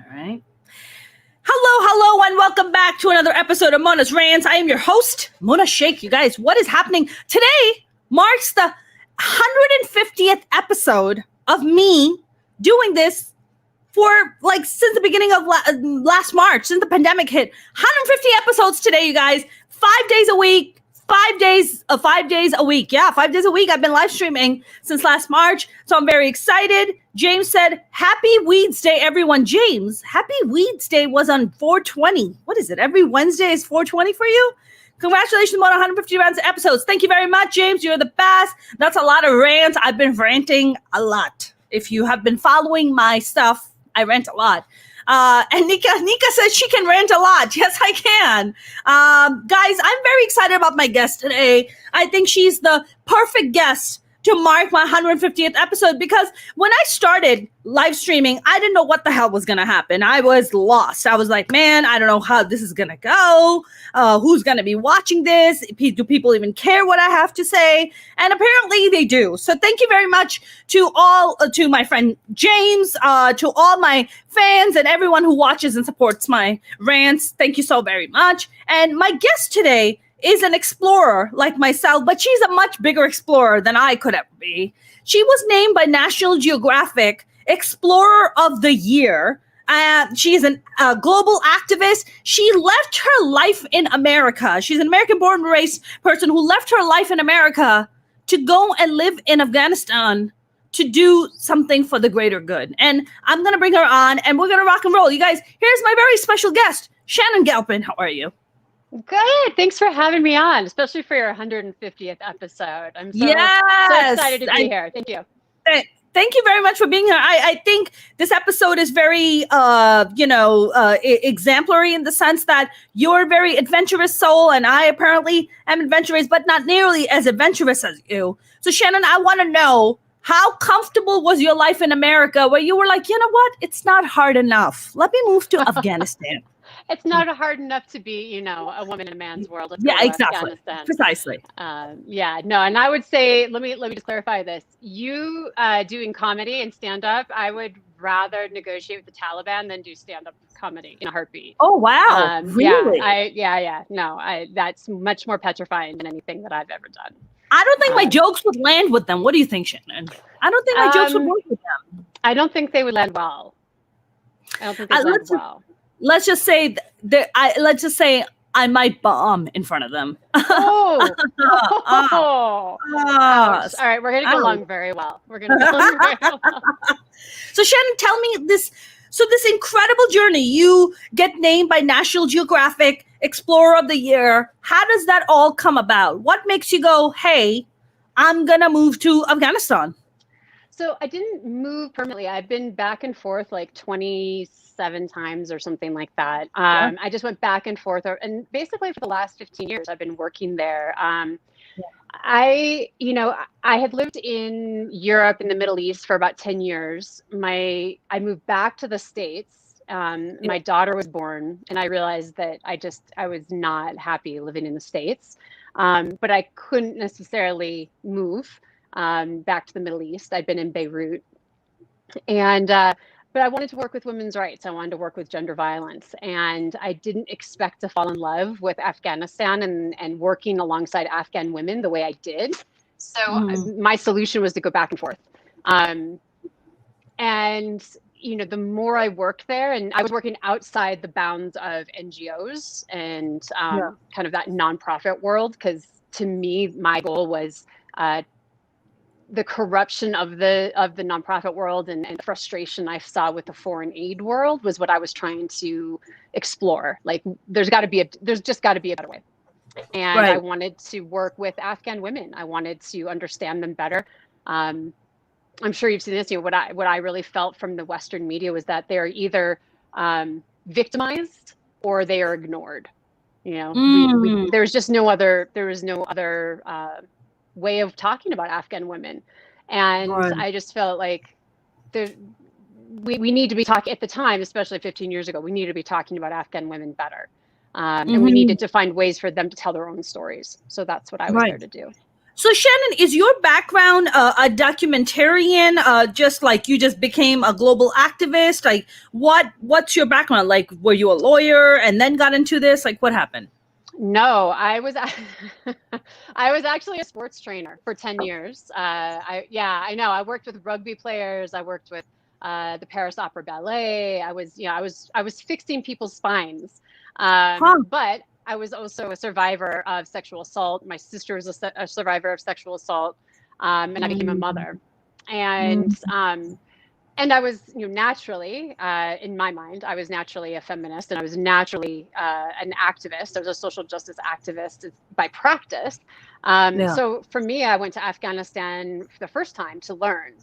right. Hello, and welcome back to another episode of Mona's Rants. I am your host, Mona Sheikh. You guys, what is happening? Today marks the 150th episode of me doing this for since the beginning of last March, since the pandemic hit. 150 episodes today, you guys. 5 days a week. 5 days a week. Yeah, 5 days a week. I've been live streaming since last March, so I'm very excited. James said, "Happy Weeds Day, everyone." James, Happy Weeds Day was on 4/20. What is it? Every Wednesday is 4/20 for you? Congratulations on 150 rants episodes. Thank you very much, James. You're the best. That's a lot of rants. I've been ranting a lot. If you have been following my stuff, I rant a lot. And Nika says she can rant a lot. Yes, I can. Guys, I'm very excited about my guest today. I think she's the perfect guest to mark my 150th episode, because when I started live streaming, I didn't know what the hell was going to happen. I was lost. I was like, man, I don't know how this is going to go. Who's going to be watching this? Do people even care what I have to say? And apparently they do. So thank you very much to to my friend James, to all my fans and everyone who watches and supports my rants. Thank you so very much. And my guest today is an explorer like myself, but she's a much bigger explorer than I could ever be. She was named by National Geographic Explorer of the Year. She is a global activist. She left her life in America. She's an American-born and raised person who left her life in America to go and live in Afghanistan to do something for the greater good. And I'm going to bring her on, and we're going to rock and roll. You guys, here's my very special guest, Shannon Galpin. How are you? Good. Thanks for having me on, especially for your 150th episode. I'm so excited to be here. Thank you. Thank you very much for being here. I think this episode is very, exemplary in the sense that you're a very adventurous soul, and I apparently am adventurous, but not nearly as adventurous as you. So, Shannon, I want to know, how comfortable was your life in America where you were like, you know what? It's not hard enough. Let me move to Afghanistan. It's not hard enough to be, a woman in a man's world. Yeah, exactly. Precisely. And I would say, let me just clarify this. You doing comedy and stand-up, I would rather negotiate with the Taliban than do stand-up comedy in a heartbeat. Oh, wow. Really? That's much more petrifying than anything that I've ever done. I don't think my jokes would land with them. What do you think, Shannon? I don't think my jokes would work with them. I don't think they would land well. Let's just say I might bomb in front of them. All right, we're gonna get along very well. So Shannon, tell me this. So this incredible journey, you get named by National Geographic Explorer of the Year. How does that all come about? What makes you go, hey, I'm gonna move to Afghanistan? So I didn't move permanently. I've been back and forth like 27 times or something like that. I just went back and forth, and basically for the last 15 years, I've been working there. I had lived in Europe and the Middle East for about 10 years. I moved back to the States. My daughter was born, and I realized that I was not happy living in the States, but I couldn't necessarily move back to the Middle East. I'd been in Beirut, but I wanted to work with women's rights. I wanted to work with gender violence, and I didn't expect to fall in love with Afghanistan and working alongside Afghan women the way I did. So my solution was to go back and forth. The more I worked there, and I was working outside the bounds of NGOs and kind of that nonprofit world, because to me, my goal was the corruption of the nonprofit world and the frustration I saw with the foreign aid world was what I was trying to explore. Like, there's just got to be a better way. And I wanted to work with Afghan women. I wanted to understand them better. I'm sure you've seen this. What I really felt from the Western media was that they're either victimized or they are ignored. There was no other way of talking about Afghan women. And I just felt like we need to be talking at the time, especially 15 years ago, we needed to be talking about Afghan women better. And we needed to find ways for them to tell their own stories. So that's what I was there to do. So Shannon, is your background a documentarian? Just like you just became a global activist? Like what's your background? Like, were you a lawyer and then got into this? Like, what happened? No, I was I was actually a sports trainer for 10 years. I know. I worked with rugby players. I worked with the Paris Opera Ballet. I was fixing people's spines. Huh. But I was also a survivor of sexual assault. My sister was a survivor of sexual assault, and I became a mother. And I was, naturally, in my mind, I was naturally a feminist, and I was naturally an activist. I was a social justice activist by practice. Yeah. So for me, I went to Afghanistan for the first time to learn,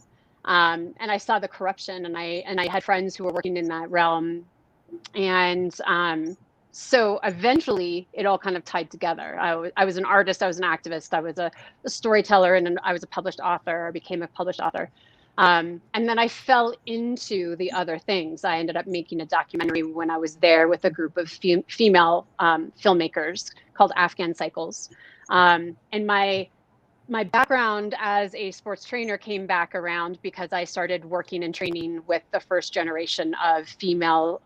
and I saw the corruption, and I had friends who were working in that realm, and so eventually it all kind of tied together. I was an artist, I was an activist, I was a storyteller, and I was a published author. I became a published author. And then I fell into the other things. I ended up making a documentary when I was there with a group of female filmmakers called Afghan Cycles. And my background as a sports trainer came back around because I started working and training with the first generation of female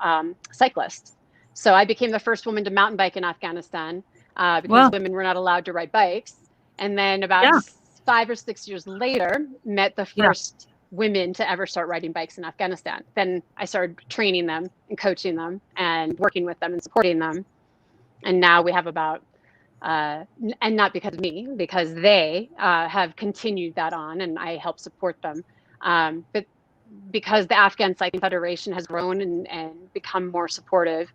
cyclists. So I became the first woman to mountain bike in Afghanistan because women were not allowed to ride bikes. And then about 5 or 6 years later, met the first women to ever start riding bikes in Afghanistan. Then I started training them and coaching them and working with them and supporting them. And now we have about, and not because of me, because they have continued that on, and I help support them. But because the Afghan Cycling Federation has grown and become more supportive,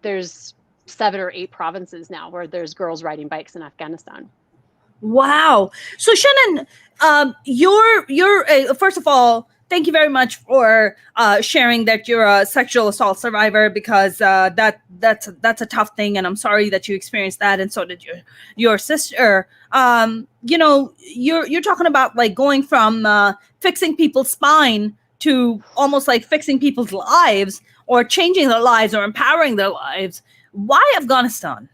there's 7 or 8 provinces now where there's girls riding bikes in Afghanistan. Wow. So Shannon, you're first of all, thank you very much for sharing that you're a sexual assault survivor, because that's a tough thing, and I'm sorry that you experienced that, and so did your sister. You're talking about like going from fixing people's spine to almost like fixing people's lives, or changing their lives, or empowering their lives. Why Afghanistan?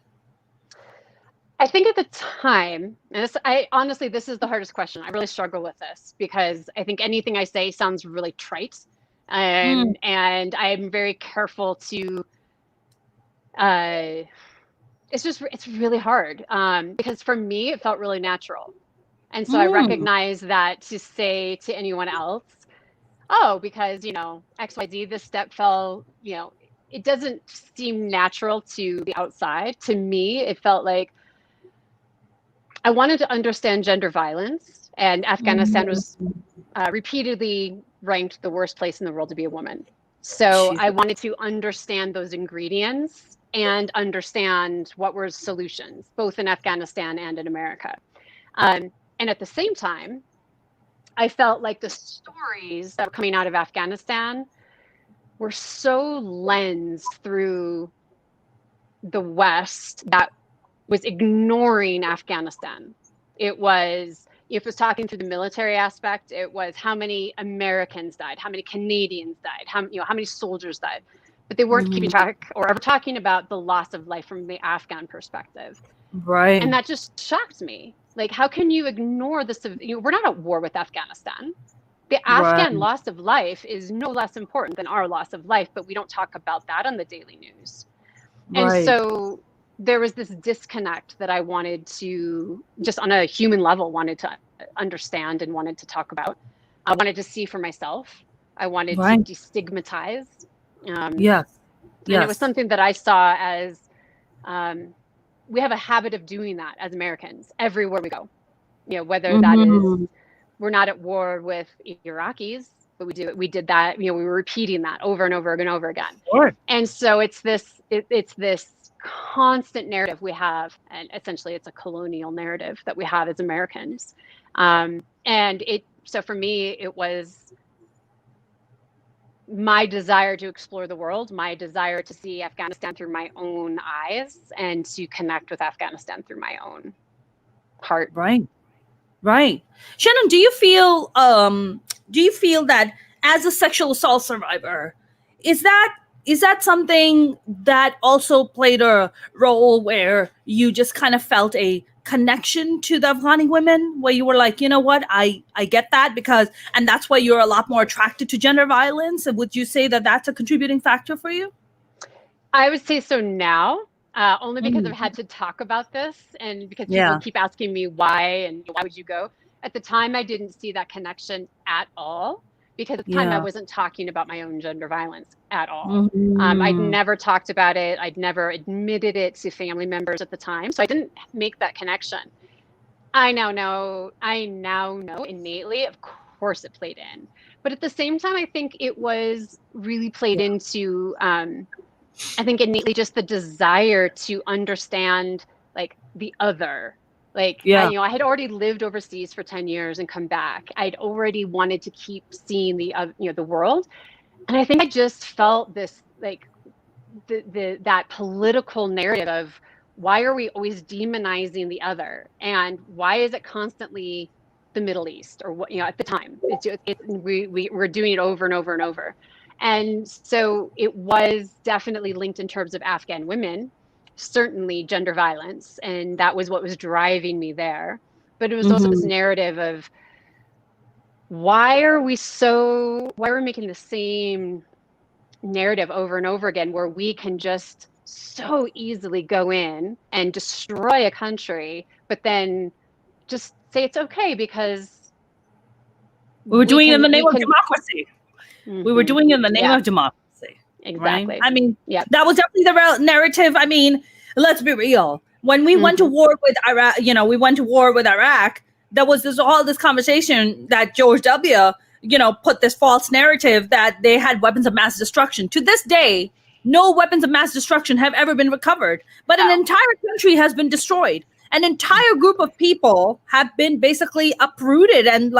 I think at the time, and this is the hardest question. I really struggle with this because I think anything I say sounds really trite, and I'm very careful to. It's really hard because for me it felt really natural, and so I recognize that to say to anyone else, oh, because XYZ, this step fell, it doesn't seem natural to the outside. To me, it felt like I wanted to understand gender violence, and Afghanistan was repeatedly ranked the worst place in the world to be a woman. So I wanted to understand those ingredients and understand what were solutions, both in Afghanistan and in America. And at the same time, I felt like the stories that were coming out of Afghanistan were so lensed through the West that was ignoring Afghanistan. It was talking through the military aspect, it was how many Americans died, how many Canadians died, how many soldiers died, but they weren't keeping track or ever talking about the loss of life from the Afghan perspective. Right. And that just shocked me. Like, how can you ignore this? We're not at war with Afghanistan. The Afghan loss of life is no less important than our loss of life, but we don't talk about that on the daily news. And so there was this disconnect that I wanted to, just on a human level, wanted to understand and wanted to talk about. I wanted to see for myself. I wanted to destigmatize. And it was something that I saw as, we have a habit of doing that as Americans everywhere we go. Whether that is, we're not at war with Iraqis, but we did that. We were repeating that over and over and over again. And so it's this constant narrative we have, and essentially it's a colonial narrative that we have as Americans. So for me, it was my desire to explore the world, my desire to see Afghanistan through my own eyes, and to connect with Afghanistan through my own heart. Right. Shannon, do you feel that as a sexual assault survivor, is that something that also played a role where you just kind of felt a connection to the Afghani women where you were like, you know what, I get that and that's why you're a lot more attracted to gender violence? And would you say that that's a contributing factor for you? I would say so now, only because I've had to talk about this and because people keep asking me why and why would you go? At the time, I didn't see that connection at all because at the time I wasn't talking about my own gender violence at all. I'd never talked about it. I'd never admitted it to family members at the time. So I didn't make that connection. I now know innately, of course it played in. But at the same time, I think it was really played into I think innately just the desire to understand like the other. Like, I had already lived overseas for 10 years and come back. I'd already wanted to keep seeing the world. And I think I just felt this, like that political narrative of why are we always demonizing the other? And why is it constantly the Middle East or what, at the time we're doing it over and over and over. And so it was definitely linked in terms of Afghan women, certainly gender violence. And that was what was driving me there. But it was also this narrative of why are we making the same narrative over and over again, where we can just so easily go in and destroy a country, but then just say it's okay because we were doing it in the name of democracy. We were doing it in the name of democracy. Exactly. Right? I mean, that was definitely the narrative. I mean, let's be real. When we went to war with Iraq, there was all this conversation that George W., put this false narrative that they had weapons of mass destruction. To this day, no weapons of mass destruction have ever been recovered, but an entire country has been destroyed. An entire group of people have been basically uprooted and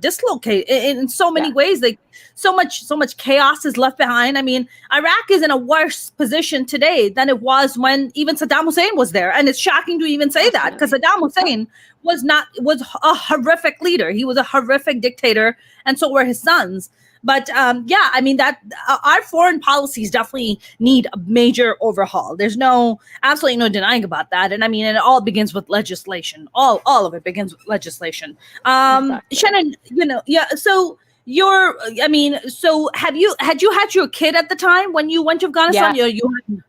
dislocated in so many ways. Like so much chaos is left behind. I mean, Iraq is in a worse position today than it was when even Saddam Hussein was there. And it's shocking to even say that because Saddam Hussein was a horrific leader. He was a horrific dictator. And so were his sons. But I mean, that our foreign policies definitely need a major overhaul. There's absolutely no denying about that. And I mean, it all begins with legislation. All of it begins with legislation. Exactly. Shannon, so so had you had your kid at the time when you went to Afghanistan? Yeah.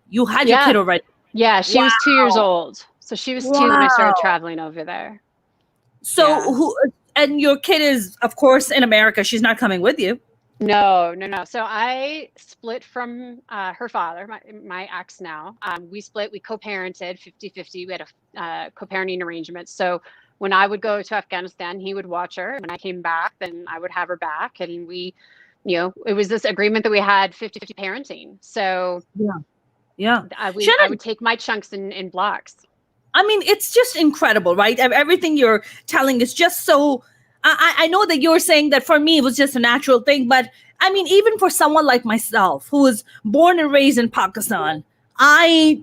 You had your kid already. Yeah, she was 2 years old. So she was 2 when I started traveling over there. So and your kid is, of course, in America. She's not coming with you. No. So I split from her father, my ex now. We split, we co-parented 50-50. We had a co-parenting arrangement. So when I would go to Afghanistan, he would watch her. When I came back, then I would have her back. And we, it was this agreement that we had 50-50 parenting. So I would take my chunks in blocks. I mean, it's just incredible, right? Everything you're telling is just so... I know that you're saying that for me, it was just a natural thing. But I mean, even for someone like myself, who was born and raised in Pakistan, I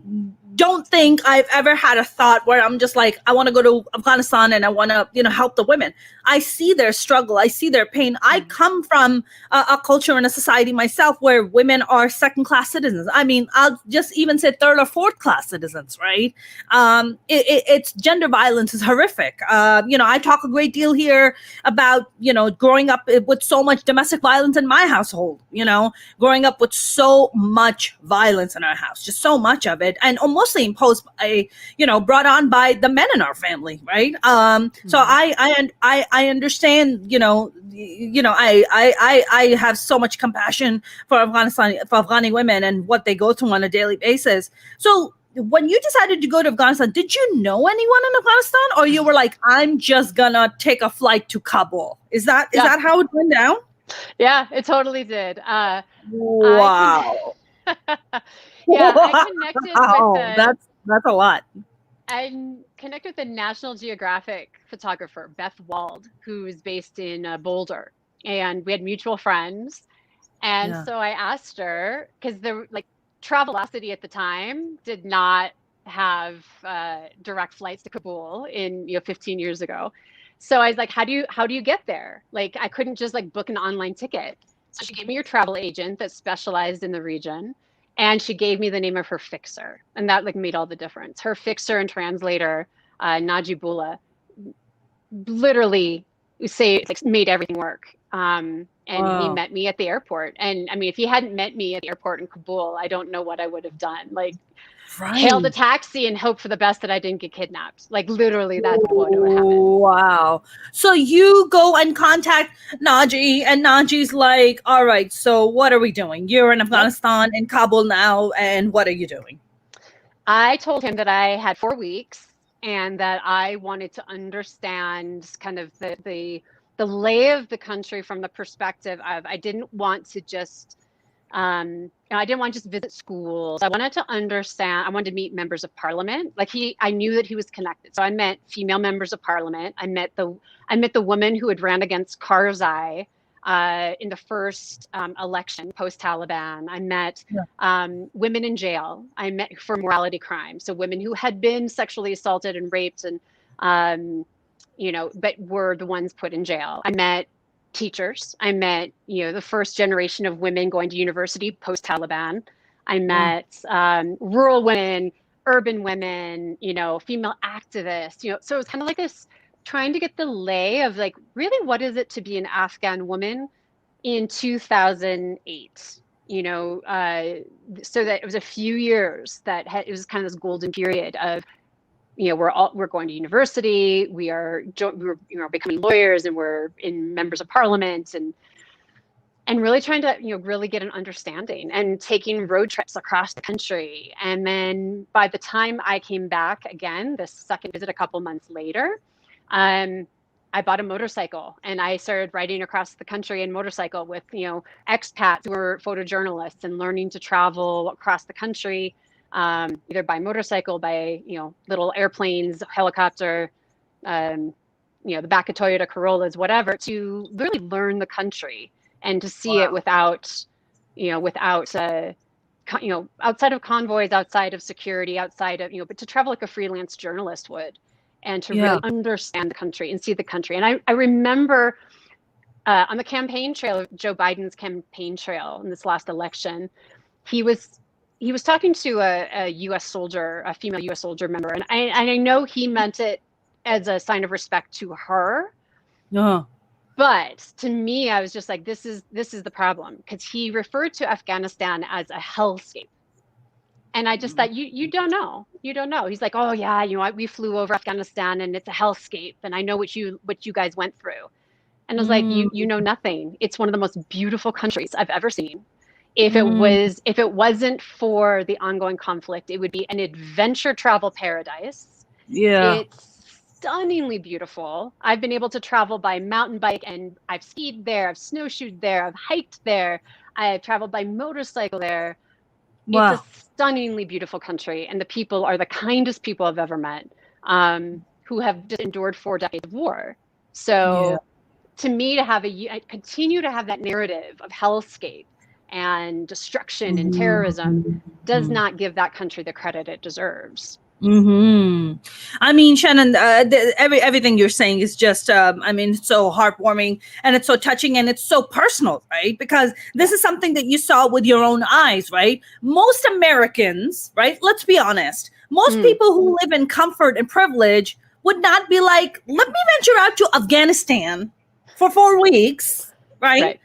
don't think I've ever had a thought where I'm just like, I want to go to Afghanistan and I want to, help the women. I see their struggle. I see their pain. I come from a culture and a society myself where women are second-class citizens. I mean, I'll just even say third or fourth-class citizens, right? It's gender violence is horrific. I talk a great deal here about, growing up with so much domestic violence in my household, growing up with so much violence in our house, just so much of it. And mostly imposed by, brought on by the men in our family, right? So I understand, I have so much compassion for Afghani women and what they go through on a daily basis. So when you decided to go to Afghanistan, did you know anyone in Afghanistan, or you were like, I'm just gonna take a flight to Kabul? Is that how it went down? Yeah, it totally did. Wow. I connected with that's a lot. I connected with the National Geographic photographer, Beth Wald, who's based in Boulder, and we had mutual friends. And so I asked her, because the Travelocity at the time did not have direct flights to Kabul in 15 years ago. So I was like, how do you get there? Like, I couldn't just book an online ticket. So she gave me your travel agent that specialized in the region. And she gave me the name of her fixer, and that like made all the difference. Her fixer and translator, Najibullah, literally say like made everything work. And he met me at the airport. And I mean, if he hadn't met me at the airport in Kabul, I don't know what I would have done. Like, hailed a taxi and hope for the best that I didn't get kidnapped. Like, literally, that's what would have happened. Wow. So you go and contact Naji, and Naji's like, all right, so what are we doing? You're in Afghanistan, in Kabul now, and what are you doing? I told him that I had 4 weeks and that I wanted to understand kind of the lay of the country from the perspective of, I didn't want to just I didn't want to just visit schools. I wanted to understand. I wanted to meet members of parliament. Like I knew that he was connected. So I met female members of parliament. I met the woman who had ran against Karzai in the first election post-Taliban. I met women in jail. I met for morality crimes. So women who had been sexually assaulted and raped and but were the ones put in jail. I met teachers. I met, the first generation of women going to university post-Taliban. I met rural women, urban women, female activists, so it's kind of like this, trying to get the lay of like, really, what is it to be an Afghan woman in 2008? So that it was a few years that it was kind of this golden period of, we're going to university, we're becoming lawyers, and we're in members of parliament, and really trying to really get an understanding and taking road trips across the country. And then by the time I came back again, the second visit a couple months later, I bought a motorcycle and I started riding across the country in motorcycle with expats who were photojournalists, and learning to travel across the country. Either by motorcycle, by little airplanes, helicopter, the back of Toyota Corollas, whatever, to really learn the country and to see it without outside of convoys, outside of security, outside of but to travel like a freelance journalist would, and to really understand the country and see the country. And I remember on the campaign trail, Joe Biden's campaign trail in this last election, he was talking to a U.S. soldier, a female U.S. soldier member, and I know he meant it as a sign of respect to her. But to me, I was just like, this is the problem, because he referred to Afghanistan as a hellscape, and I just thought, you don't know. He's like, oh yeah, we flew over Afghanistan and it's a hellscape, and I know what you guys went through, and I was like, you know nothing. It's one of the most beautiful countries I've ever seen. If it wasn't for the ongoing conflict, it would be an adventure travel paradise. It's stunningly beautiful. I've been able to travel by mountain bike, and I've skied there, I've snowshoed there, I've hiked there, I've traveled by motorcycle there. Wow. It's a stunningly beautiful country, and the people are the kindest people I've ever met, who have just endured 4 decades of war. So to me, I continue to have that narrative of hellscape and destruction and terrorism does not give that country the credit it deserves. I mean, Shannon, everything you're saying is just, it's so heartwarming, and it's so touching, and it's so personal, right? Because this is something that you saw with your own eyes, right? Most Americans, right? Let's be honest. Most people who live in comfort and privilege would not be like, let me venture out to Afghanistan for 4 weeks, right?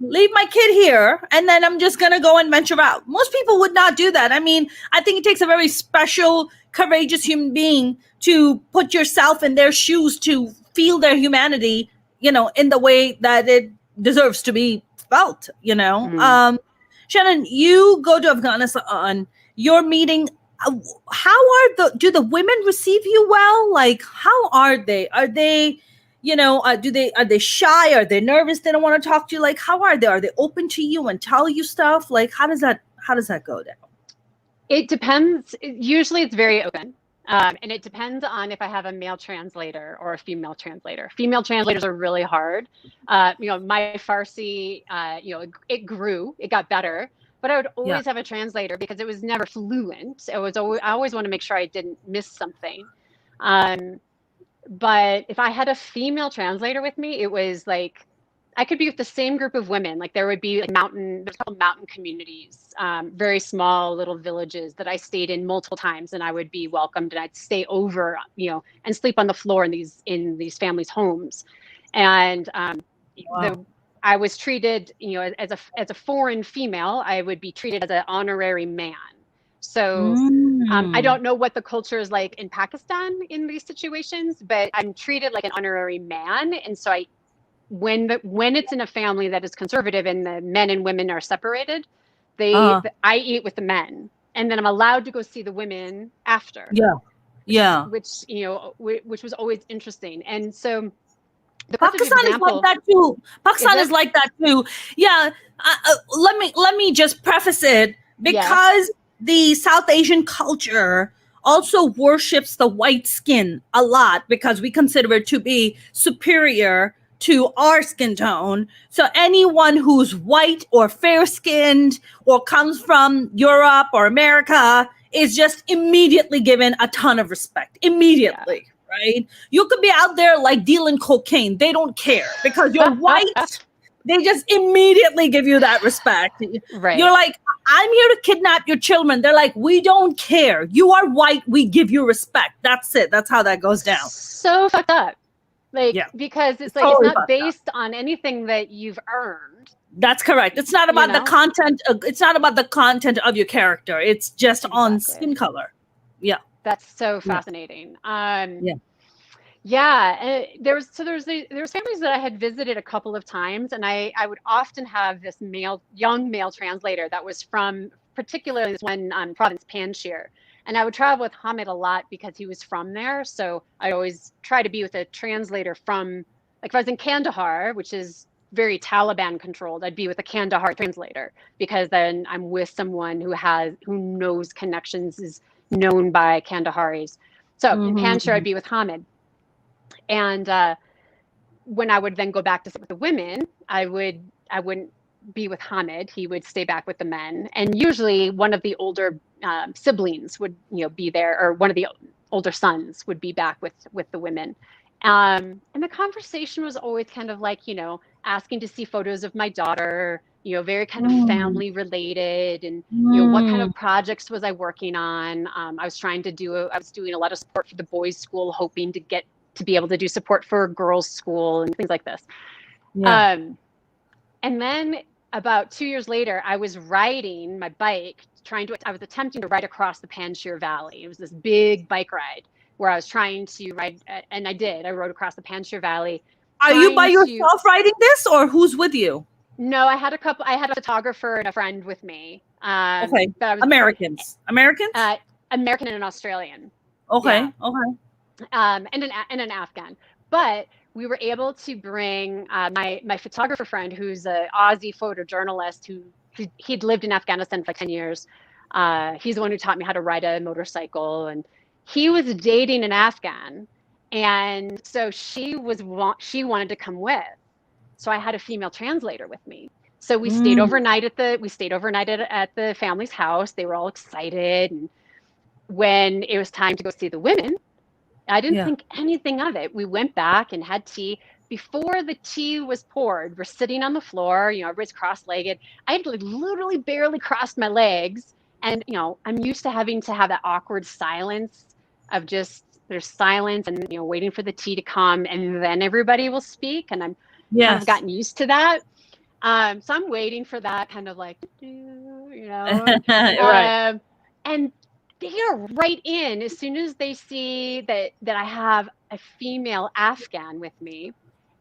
Leave my kid here, and then I'm just going to go and venture out. Most people would not do that. I mean, I think it takes a very special, courageous human being to put yourself in their shoes, to feel their humanity, in the way that it deserves to be felt, Shannon, you go to Afghanistan, you're meeting, do the women receive you well? Like, how are they? Are they, are they shy? Are they nervous? They don't want to talk to you? Like, how are they? Are they open to you and tell you stuff? Like, how does that go down? It depends. Usually it's very open. And it depends on if I have a male translator or a female translator. Female translators are really hard. My Farsi, it grew, it got better, but I would always have a translator because it was never fluent. I always want to make sure I didn't miss something. But if I had a female translator with me, it was like I could be with the same group of women. Like there would be like there's called mountain communities, very small little villages that I stayed in multiple times, and I would be welcomed, and I'd stay over, and sleep on the floor in these families' homes. And Wow. I was treated, as a foreign female, I would be treated as an honorary man. So I don't know what the culture is like in Pakistan in these situations, but I'm treated like an honorary man. And so when it's in a family that is conservative and the men and women are separated, I eat with the men, and then I'm allowed to go see the women after. Yeah. Which was always interesting. And so Pakistan is like that too. Pakistan is like that too. Yeah. Let me just preface it, because the South Asian culture also worships the white skin a lot, because we consider it to be superior to our skin tone. So anyone who's white or fair-skinned or comes from Europe or America is just immediately given a ton of respect. Immediately. Yeah. Right? You could be out there like dealing cocaine. They don't care because you're white. They just immediately give you that respect. Right. You're like, I'm here to kidnap your children. They're like, we don't care. You are white. We give you respect. That's it. That's how that goes down. So fucked up. Because it's like, totally, it's not based on anything that you've earned. That's correct. It's not about the content. It's not about the content of your character. It's just on skin color. Yeah. That's so fascinating. Yeah. There was families that I had visited a couple of times, and I would often have this young male translator that was from particularly this one province, Panjshir. And I would travel with Hamid a lot because he was from there. So I always try to be with a translator from, like if I was in Kandahar, which is very Taliban controlled, I'd be with a Kandahar translator, because then I'm with someone who knows connections, is known by Kandaharis. So in Panjshir, I'd be with Hamid. And when I would then go back to sit with the women, I wouldn't be with Hamid. He would stay back with the men. And usually one of the older siblings would, be there, or one of the older sons would be back with the women. And the conversation was always kind of like, asking to see photos of my daughter, very kind of family related, and, what kind of projects was I working on? I was doing a lot of support for the boys' school, hoping to be able to do support for girls' school and things like this. Yeah. And then about 2 years later, I was riding my bike, I was attempting to ride across the Panjshir Valley. It was this big bike ride where I was trying to ride, and I did. I rode across the Panjshir Valley. Are you by yourself riding this, or who's with you? No, I had a photographer and a friend with me. Okay. American and an Australian. Okay. Yeah. Okay. And an Afghan. But we were able to bring my photographer friend, who's an Aussie photojournalist he'd lived in Afghanistan for like 10 years. He's the one who taught me how to ride a motorcycle, and he was dating an Afghan. And so she wanted to come with. So I had a female translator with me. So we stayed overnight at the family's house. They were all excited. And when it was time to go see the women, I didn't think anything of it. We went back and had tea. Before the tea was poured, we're sitting on the floor, everybody's cross-legged. I had literally barely crossed my legs. And, I'm used to having to have that awkward silence of just, there's silence and, waiting for the tea to come, and then everybody will speak. And I'm kind of gotten used to that. So I'm waiting for that, kind of like, right. And they are right in as soon as they see that I have a female Afghan with me,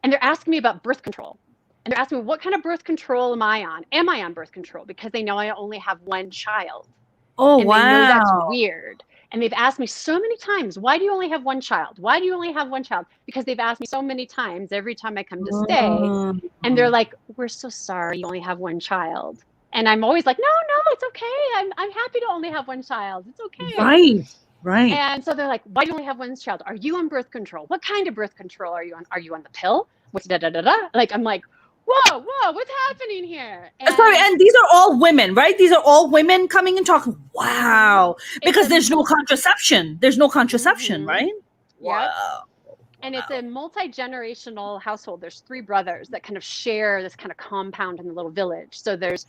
and they're asking me about birth control. And they're asking me, what kind of birth control am I on? Am I on birth control? Because they know I only have one child. Oh, and wow. They know that's weird. And they've asked me so many times, why do you only have one child? Why do you only have one child? Because they've asked me so many times every time I come to stay. And they're like, we're so sorry you only have one child. And I'm always like, no, it's okay. I'm happy to only have one child. It's okay. Right. And so they're like, why do you only have one child? Are you on birth control? What kind of birth control are you on? Are you on the pill? What's da-da-da-da? Like, I'm like, whoa, what's happening here? And these are all women, right? These are all women coming and talking. Wow. Because there's no contraception. There's no contraception, right? Wow. And it's a multi-generational household. There's 3 brothers that kind of share this kind of compound in the little village. So there's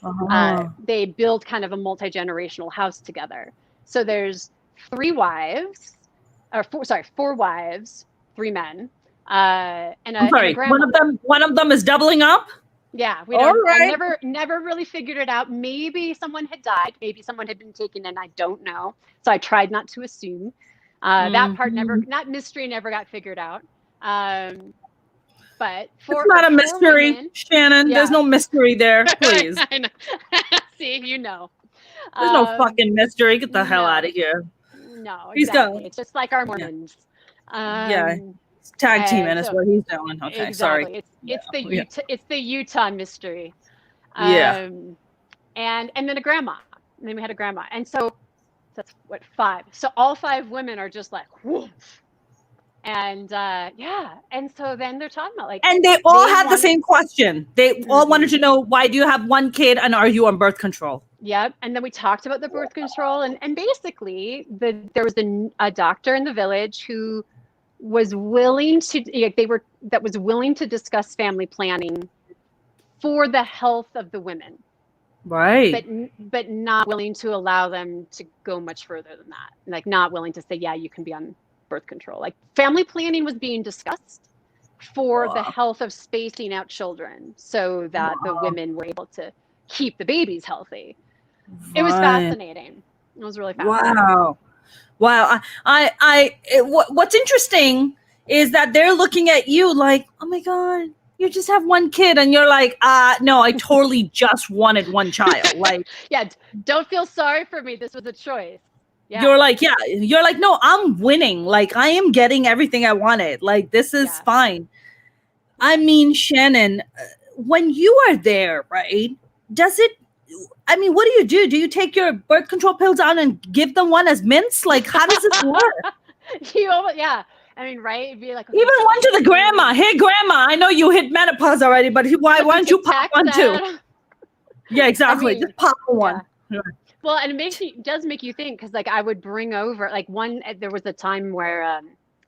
they build kind of a multi-generational house together. So there's 4 wives, 3 men, and a grandma. One of them is doubling up. Yeah, we don't. I never really figured it out. Maybe someone had died. Maybe someone had been taken in. I don't know. So I tried not to assume. That part that mystery never got figured out. But it's not a mystery, women, Shannon. Yeah. There's no mystery there, please. I know. See, you know. There's no fucking mystery. Get the hell out of here. No, exactly. It's just like our Mormons. Tag teaming is what he's doing. Okay, exactly. Sorry. It's the Utah mystery. And then a grandma. And then we had a grandma. And so that's 5. So all 5 women are just like, whoa. And and so then they're talking about like, and they all had the same question. They all wanted to know, why do you have 1 kid and are you on birth control? Yep. And then we talked about the birth control, and basically there was a doctor in the village who was willing to willing to discuss family planning for the health of the women. Right. But not willing to allow them to go much further than that. Like not willing to say, yeah, you can be on birth control. Like family planning was being discussed for the health of spacing out children so that the women were able to keep the babies healthy. Right. It was fascinating. It was really fascinating. Wow. What's interesting is that they're looking at you like, oh my God, you just have 1 kid. And you're like, no, I totally just wanted 1 child. Like, don't feel sorry for me. This was a choice. Yeah. You're like, no, I'm winning. Like, I am getting everything I wanted. Like, this is fine. I mean, Shannon, when you are there, right, what do you do? Do you take your birth control pills out and give them one as mints? Like, how does this work? I mean, right? It'd be like, even one to the grandma. Hey, grandma, I know you hit menopause already, but why don't you pop one too? Yeah, exactly. Just pop one. Yeah. Well, and it does make you think, because like I would bring over there was a time where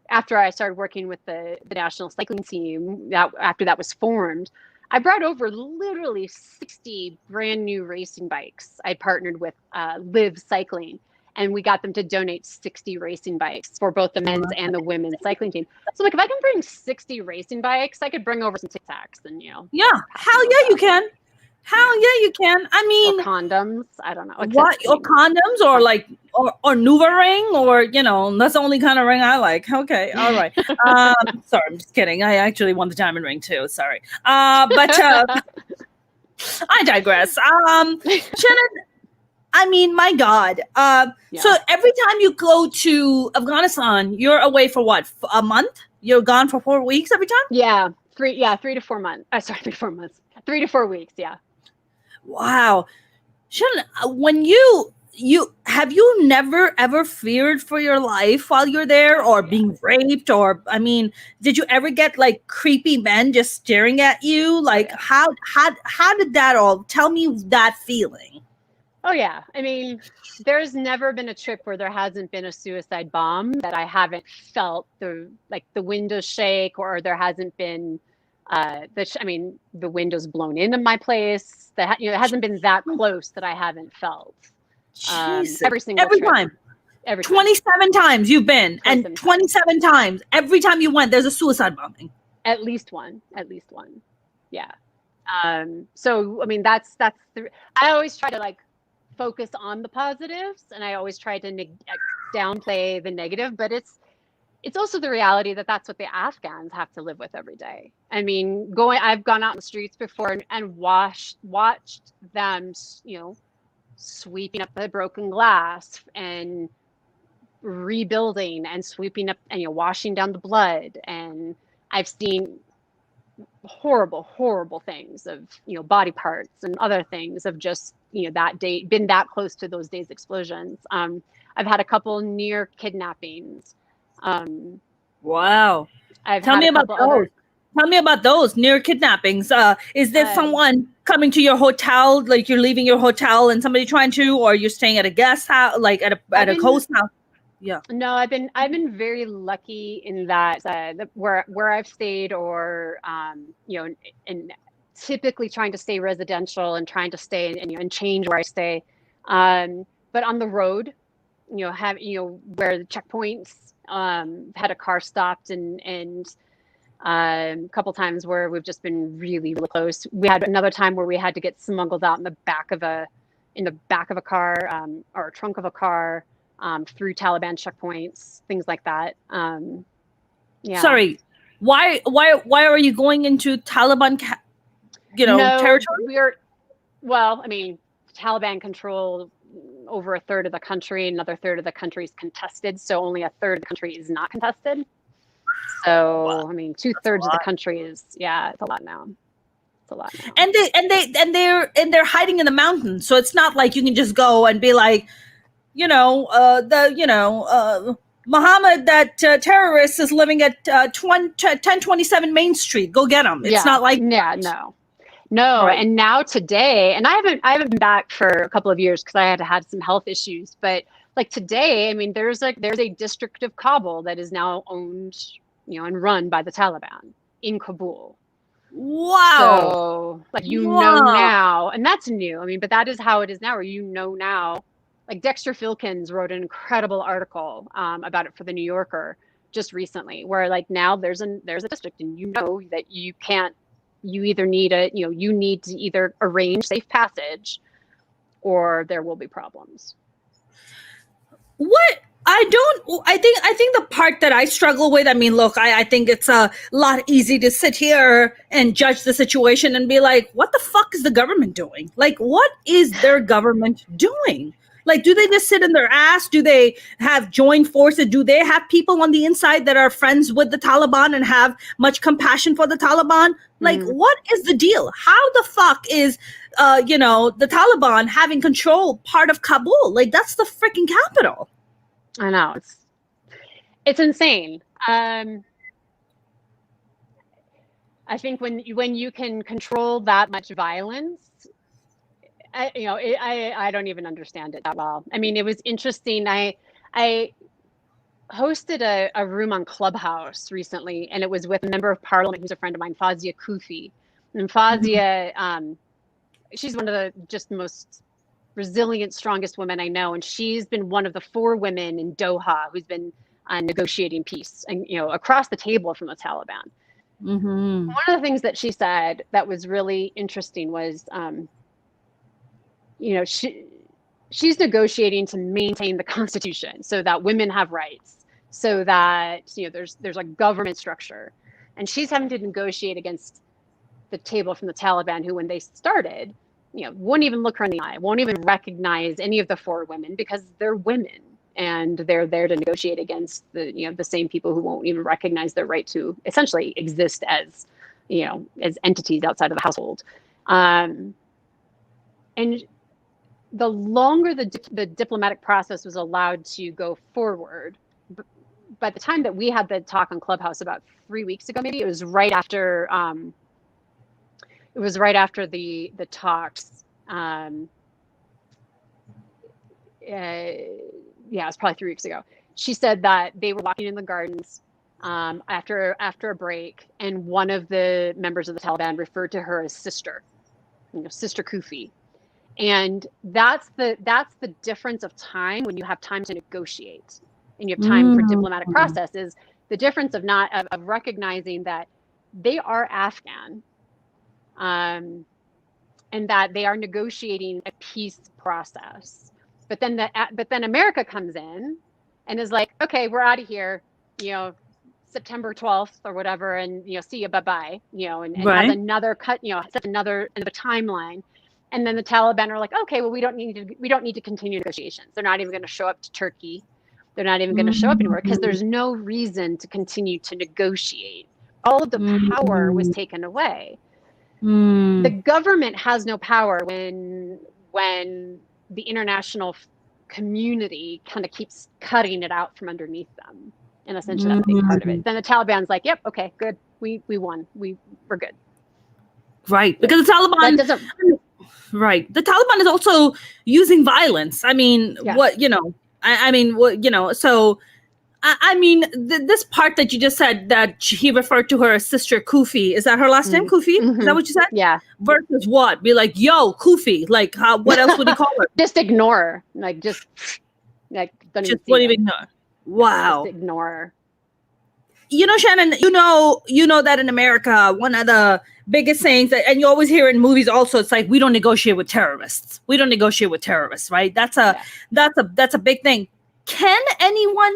after I started working with the National Cycling team, after that was formed, I brought over literally 60 brand new racing bikes. I partnered with Live Cycling, and we got them to donate 60 racing bikes for both the men's and the women's cycling team. So like if I can bring 60 racing bikes, I could bring over some Tic Tacs and hell yeah, you can. Hell yeah, you can. I mean, or condoms. I don't know. What? Or condoms, or like, or Nuva ring, or that's the only kind of ring I like. Okay, all right. Sorry, I'm just kidding. I actually want the diamond ring too. Sorry, but I digress. Shannon, I mean, my God. So every time you go to Afghanistan, you're away for what? A month? You're gone for 4 weeks every time? Yeah, 3 to 4 months. 3 to 4 months. 3 to 4 weeks. Yeah. Wow. Shannon, when you have you never ever feared for your life while you're there, or being raped, or did you ever get like creepy men just staring at you? Like how did that all, tell me that feeling? Oh yeah. I mean, there's never been a trip where there hasn't been a suicide bomb that I haven't felt the windows shake, or there hasn't been the windows blown into my place. That it hasn't been that close that I haven't felt. Every time. 27 times you've been, and 27 times every time you went, there's a suicide bombing. At least one. Yeah. So I mean, that's I always try to like focus on the positives, and I always try to downplay the negative, but it's also the reality that that's what the Afghans have to live with every day. I mean, I've gone out in the streets before and watched them, sweeping up the broken glass and rebuilding and sweeping up and, washing down the blood. And I've seen horrible, horrible things of, body parts and other things of just, that day, been that close to those days' explosions. I've had a couple near kidnappings. Wow. Tell me about those near kidnappings. Is there someone coming to your hotel, like you're leaving your hotel and somebody trying to, or you're staying at a guest house, like at a host house? Yeah. No, I've been very lucky in that where I've stayed, or and typically trying to stay residential and trying to stay and change where I stay, but on the road, where the checkpoints, had a car stopped, and a couple times where we've just been really, really close. We had another time where we had to get smuggled out in the back of a car, or a trunk of a car, through Taliban checkpoints, things like that. Yeah. Sorry, why are you going into Taliban, No, territory? Well, I mean, Taliban control over a third of the country, another third of the country is contested, so only a third of the country is not contested. So, Wow, I mean, 2/3 of the country is, it's a lot now. It's a lot now. And they're hiding in the mountains, so it's not like you can just go and be like, Muhammad, that terrorist is living at 1027 Main Street. Go get him. It's not like no. Right. And now today, and I haven't been back for a couple of years because I had some health issues. But like today, I mean, there's a district of Kabul that is now owned, and run by the Taliban in Kabul. Wow. So like know now, and that's new. I mean, but that is how it is now, where now. Like Dexter Filkins wrote an incredible article about it for the New Yorker just recently, where like now there's a district, and that you either need you need to either arrange safe passage, or there will be problems. I think the part that I struggle with, I mean, look, I think it's a lot easy to sit here and judge the situation and be like, what the fuck is the government doing? Like, what is their government doing? Like, do they just sit in their ass? Do they have joined forces? Do they have people on the inside that are friends with the Taliban and have much compassion for the Taliban? Like, what is the deal? How the fuck is, the Taliban having control part of Kabul? Like, that's the freaking capital. I know, it's insane. I think when you can control that much violence, I don't even understand it that well. I mean, it was interesting. I hosted a room on Clubhouse recently, and it was with a member of parliament who's a friend of mine, Fazia Kufi. And Fazia, she's one of the just most resilient, strongest women I know, and she's been one of the 4 women in Doha who's been negotiating peace, and across the table from the Taliban. Mm-hmm. One of the things that she said that was really interesting was, she's negotiating to maintain the Constitution so that women have rights, so that there's a government structure, and she's having to negotiate against the table from the Taliban, who when they started, wouldn't even look her in the eye, won't even recognize any of the 4 women because they're women, and they're there to negotiate against the same people who won't even recognize their right to essentially exist as as entities outside of the household. And the longer the diplomatic process was allowed to go forward, by the time that we had the talk on Clubhouse about 3 weeks ago, maybe, it was right after the talks. It was probably 3 weeks ago. She said that they were walking in the gardens after a break, and one of the members of the Taliban referred to her as sister, Sister Kufi. And that's the difference of time when you have time to negotiate and you have time for diplomatic processes. The difference of recognizing that they are Afghan, and that they are negotiating a peace process. But then America comes in and is like, okay, we're out of here, September 12th or whatever, and see you, bye-bye, and has another cut, set another end of a timeline. And then the Taliban are like, okay, well, we don't need to continue negotiations. They're not even going to show up to Turkey. They're not even going to show up anywhere because there's no reason to continue to negotiate. All of the power was taken away. The government has no power when the international community kind of keeps cutting it out from underneath them. And essentially that's a big part of it. Then the Taliban's like, yep, okay, good. We won. We're good. Right. Because the Taliban... Right. The Taliban is also using violence. I mean, I mean, so I mean, this part that you just said that he referred to her as Sister Kufi, is that her last name, Kufi? Mm-hmm. Is that what you said? Yeah. Versus what? Be like, yo, Kufi. Like, what else would he call her? Just ignore her. Like, just like don't Just even see even know. Wow. Just ignore her. Shannon, you know that in America, one of the biggest sayings that, and you always hear it in movies also, it's like, we don't negotiate with terrorists. We don't negotiate with terrorists, right? That's a big thing. Can anyone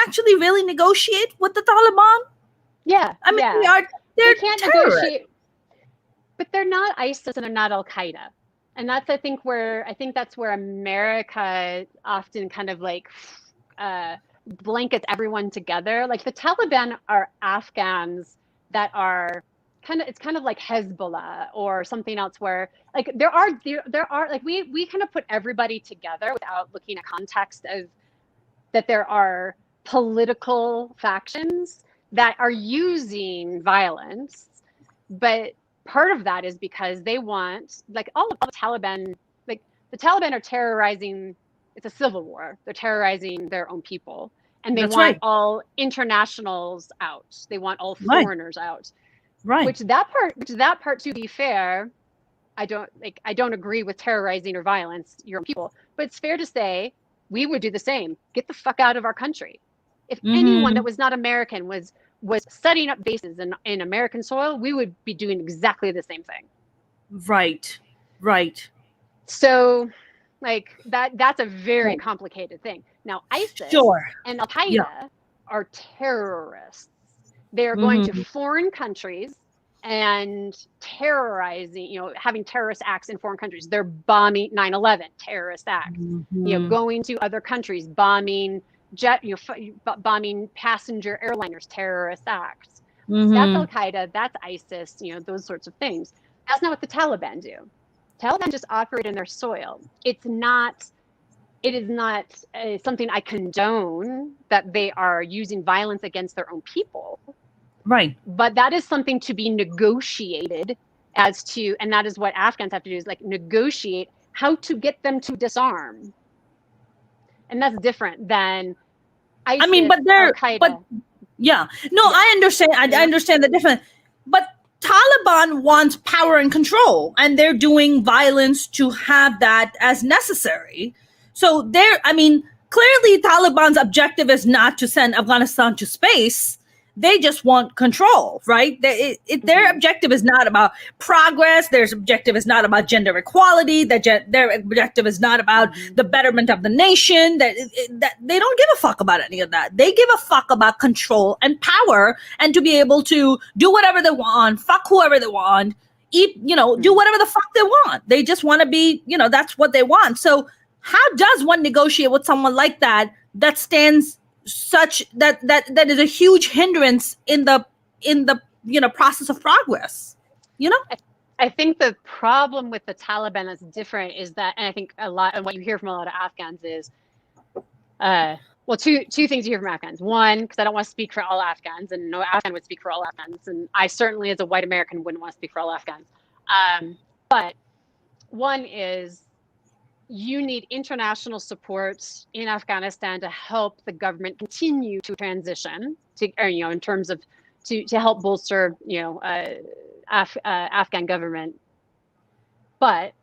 actually really negotiate with the Taliban? Yeah. I mean, yeah. they can't terrorists. negotiate, but they're not ISIS and they're not Al Qaeda. And that's, I think that's where America often kind of like blankets everyone together. Like the Taliban are Afghans that are it's kind of like Hezbollah or something else, where like there are like we kind of put everybody together without looking at context of that there are political factions that are using violence, but part of that is because they want, like all the Taliban, like the Taliban are terrorizing. It's a civil war. They're terrorizing their own people, and they want all internationals out. They want all foreigners out. Right. Which that part, to be fair, I don't agree with terrorizing or violence your own people, but it's fair to say we would do the same. Get the fuck out of our country. If anyone that was not American was setting up bases in American soil, we would be doing exactly the same thing. Right. So like that's a very complicated thing. Now ISIS and Al Qaeda are terrorists. They are going to foreign countries and terrorizing, having terrorist acts in foreign countries. They're bombing 9/11, terrorist acts. Going to other countries, bombing bombing passenger airliners, terrorist acts. That's Al Qaeda, that's ISIS, those sorts of things. That's not what the Taliban do. Taliban just operate in their soil. It is not something I condone, that they are using violence against their own people. Right. But that is something to be negotiated and that is what Afghans have to do, is like negotiate how to get them to disarm. And that's different than ISIS, Al-Qaeda. I understand. I understand the difference. But Taliban wants power and control, and they're doing violence to have that as necessary. So clearly Taliban's objective is not to send Afghanistan to space. They just want control, right? Their objective is not about progress. Their objective is not about gender equality. Their objective is not about the betterment of the nation. That they don't give a fuck about any of that. They give a fuck about control and power, and to be able to do whatever they want, fuck whoever they want, do whatever the fuck they want. They just want to be, that's what they want. So how does one negotiate with someone like that stands such that is a huge hindrance in the process of progress? I think the problem with the Taliban that's different is that, and I think a lot of what you hear from a lot of Afghans is two things you hear from Afghans. One, because I don't want to speak for all Afghans, and no Afghan would speak for all Afghans, and I certainly as a white American wouldn't want to speak for all Afghans. But one is, you need international support in Afghanistan to help the government continue to transition in terms of to help bolster, Afghan government. But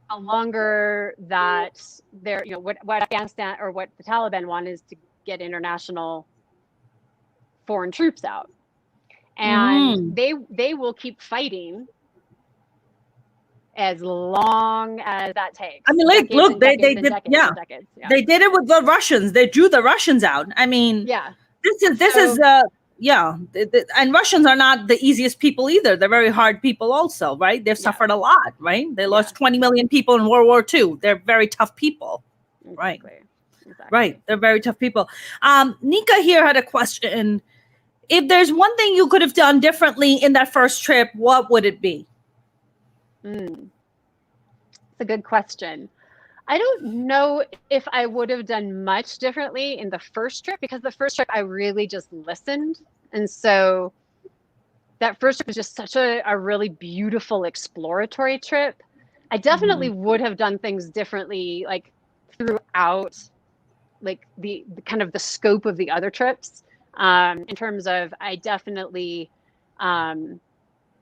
the longer that they're, what Afghanistan or what the Taliban want is to get international foreign troops out, and they will keep fighting as long as that takes. I mean, they did it with the Russians. They drew the Russians out. I mean, and Russians are not the easiest people either. They're very hard people also, right? They've suffered a lot, right? They lost 20 million people in World War II. They're very tough people, right? Exactly. Right. They're very tough people. Nika here had a question. If there's one thing you could have done differently in that first trip, what would it be? It's a good question. I don't know if I would have done much differently in the first trip, because the first trip I really just listened. And so that first trip was just such a really beautiful exploratory trip. I definitely would have done things differently, like out like the kind of the scope of the other trips, in terms of I definitely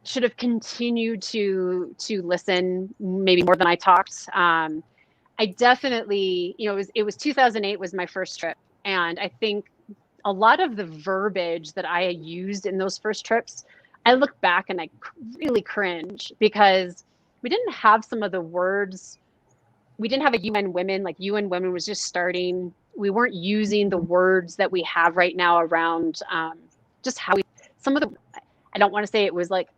should have continued to listen maybe more than I talked. I definitely, it was 2008 was my first trip, and I think a lot of the verbiage that I used in those first trips, I look back and I really cringe, because we didn't have some of the words. We didn't have a UN Women, like UN Women was just starting. We weren't using the words that we have right now around just how some of the, I don't want to say it was like,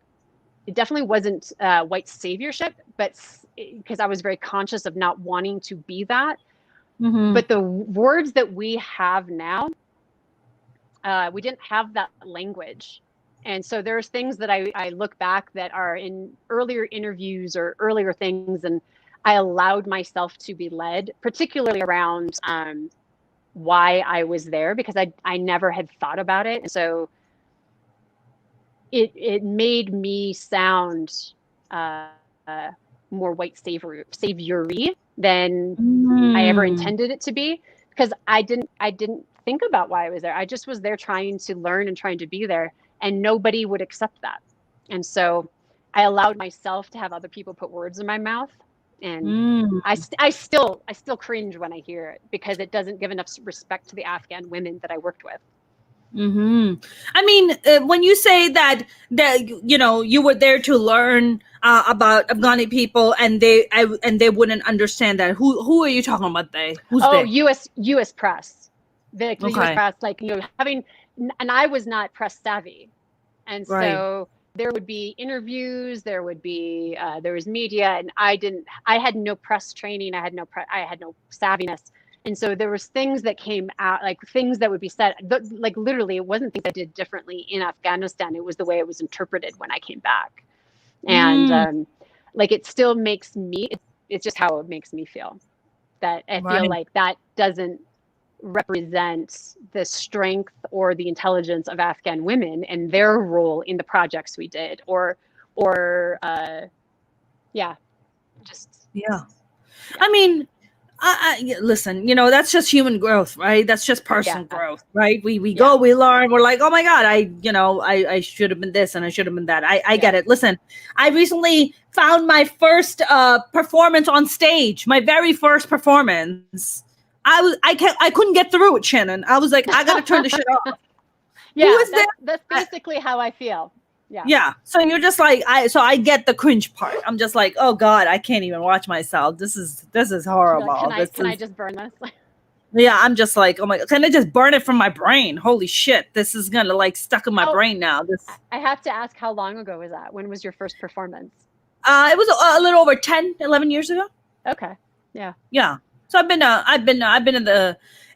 it definitely wasn't white saviorship, but because I was very conscious of not wanting to be that. Mm-hmm. But the words that we have now, we didn't have that language. And so there's things that I look back that are in earlier interviews or earlier things, and I allowed myself to be led, particularly around why I was there, because I never had thought about it. And so it made me sound more white saviory than I ever intended it to be, because I didn't think about why I was there. I just was there trying to learn and trying to be there, and nobody would accept that. And so I allowed myself to have other people put words in my mouth, and I still cringe when I hear it, because it doesn't give enough respect to the Afghan women that I worked with. Mm-hmm. I mean, when you say that you were there to learn about Afghani people, and they wouldn't understand that, who are you talking about? Who's they? U.S. press, the U.S. press, like having, and I was not press savvy, and so there would be interviews, there was media, and I had no press training, I had no savviness. And so there was things that came out, like things that would be said, like literally, it wasn't things I did differently in Afghanistan. It was the way it was interpreted when I came back. And like, it still makes me, it's just how it makes me feel, that I feel like that doesn't represent the strength or the intelligence of Afghan women and their role in the projects we did, I mean, I listen, that's just human growth, right? That's just personal growth, right? We go, we learn, we're like, oh my God, I should have been this and I should have been that. I get it. Listen, I recently found my first performance on stage, my very first performance. I couldn't get through it, Shannon. I was like, I gotta turn the shit off. Yeah, that's basically how I feel. Yeah. So you're just like, I get the cringe part. I'm just like, oh God, I can't even watch myself. This is horrible. Like, can I just burn this? Yeah, I'm just like, oh my God, can I just burn it from my brain? Holy shit, this is gonna like stuck in my brain now. I have to ask, how long ago was that? When was your first performance? It was a little over 10, 11 years ago. Okay. Yeah. Yeah. So I've been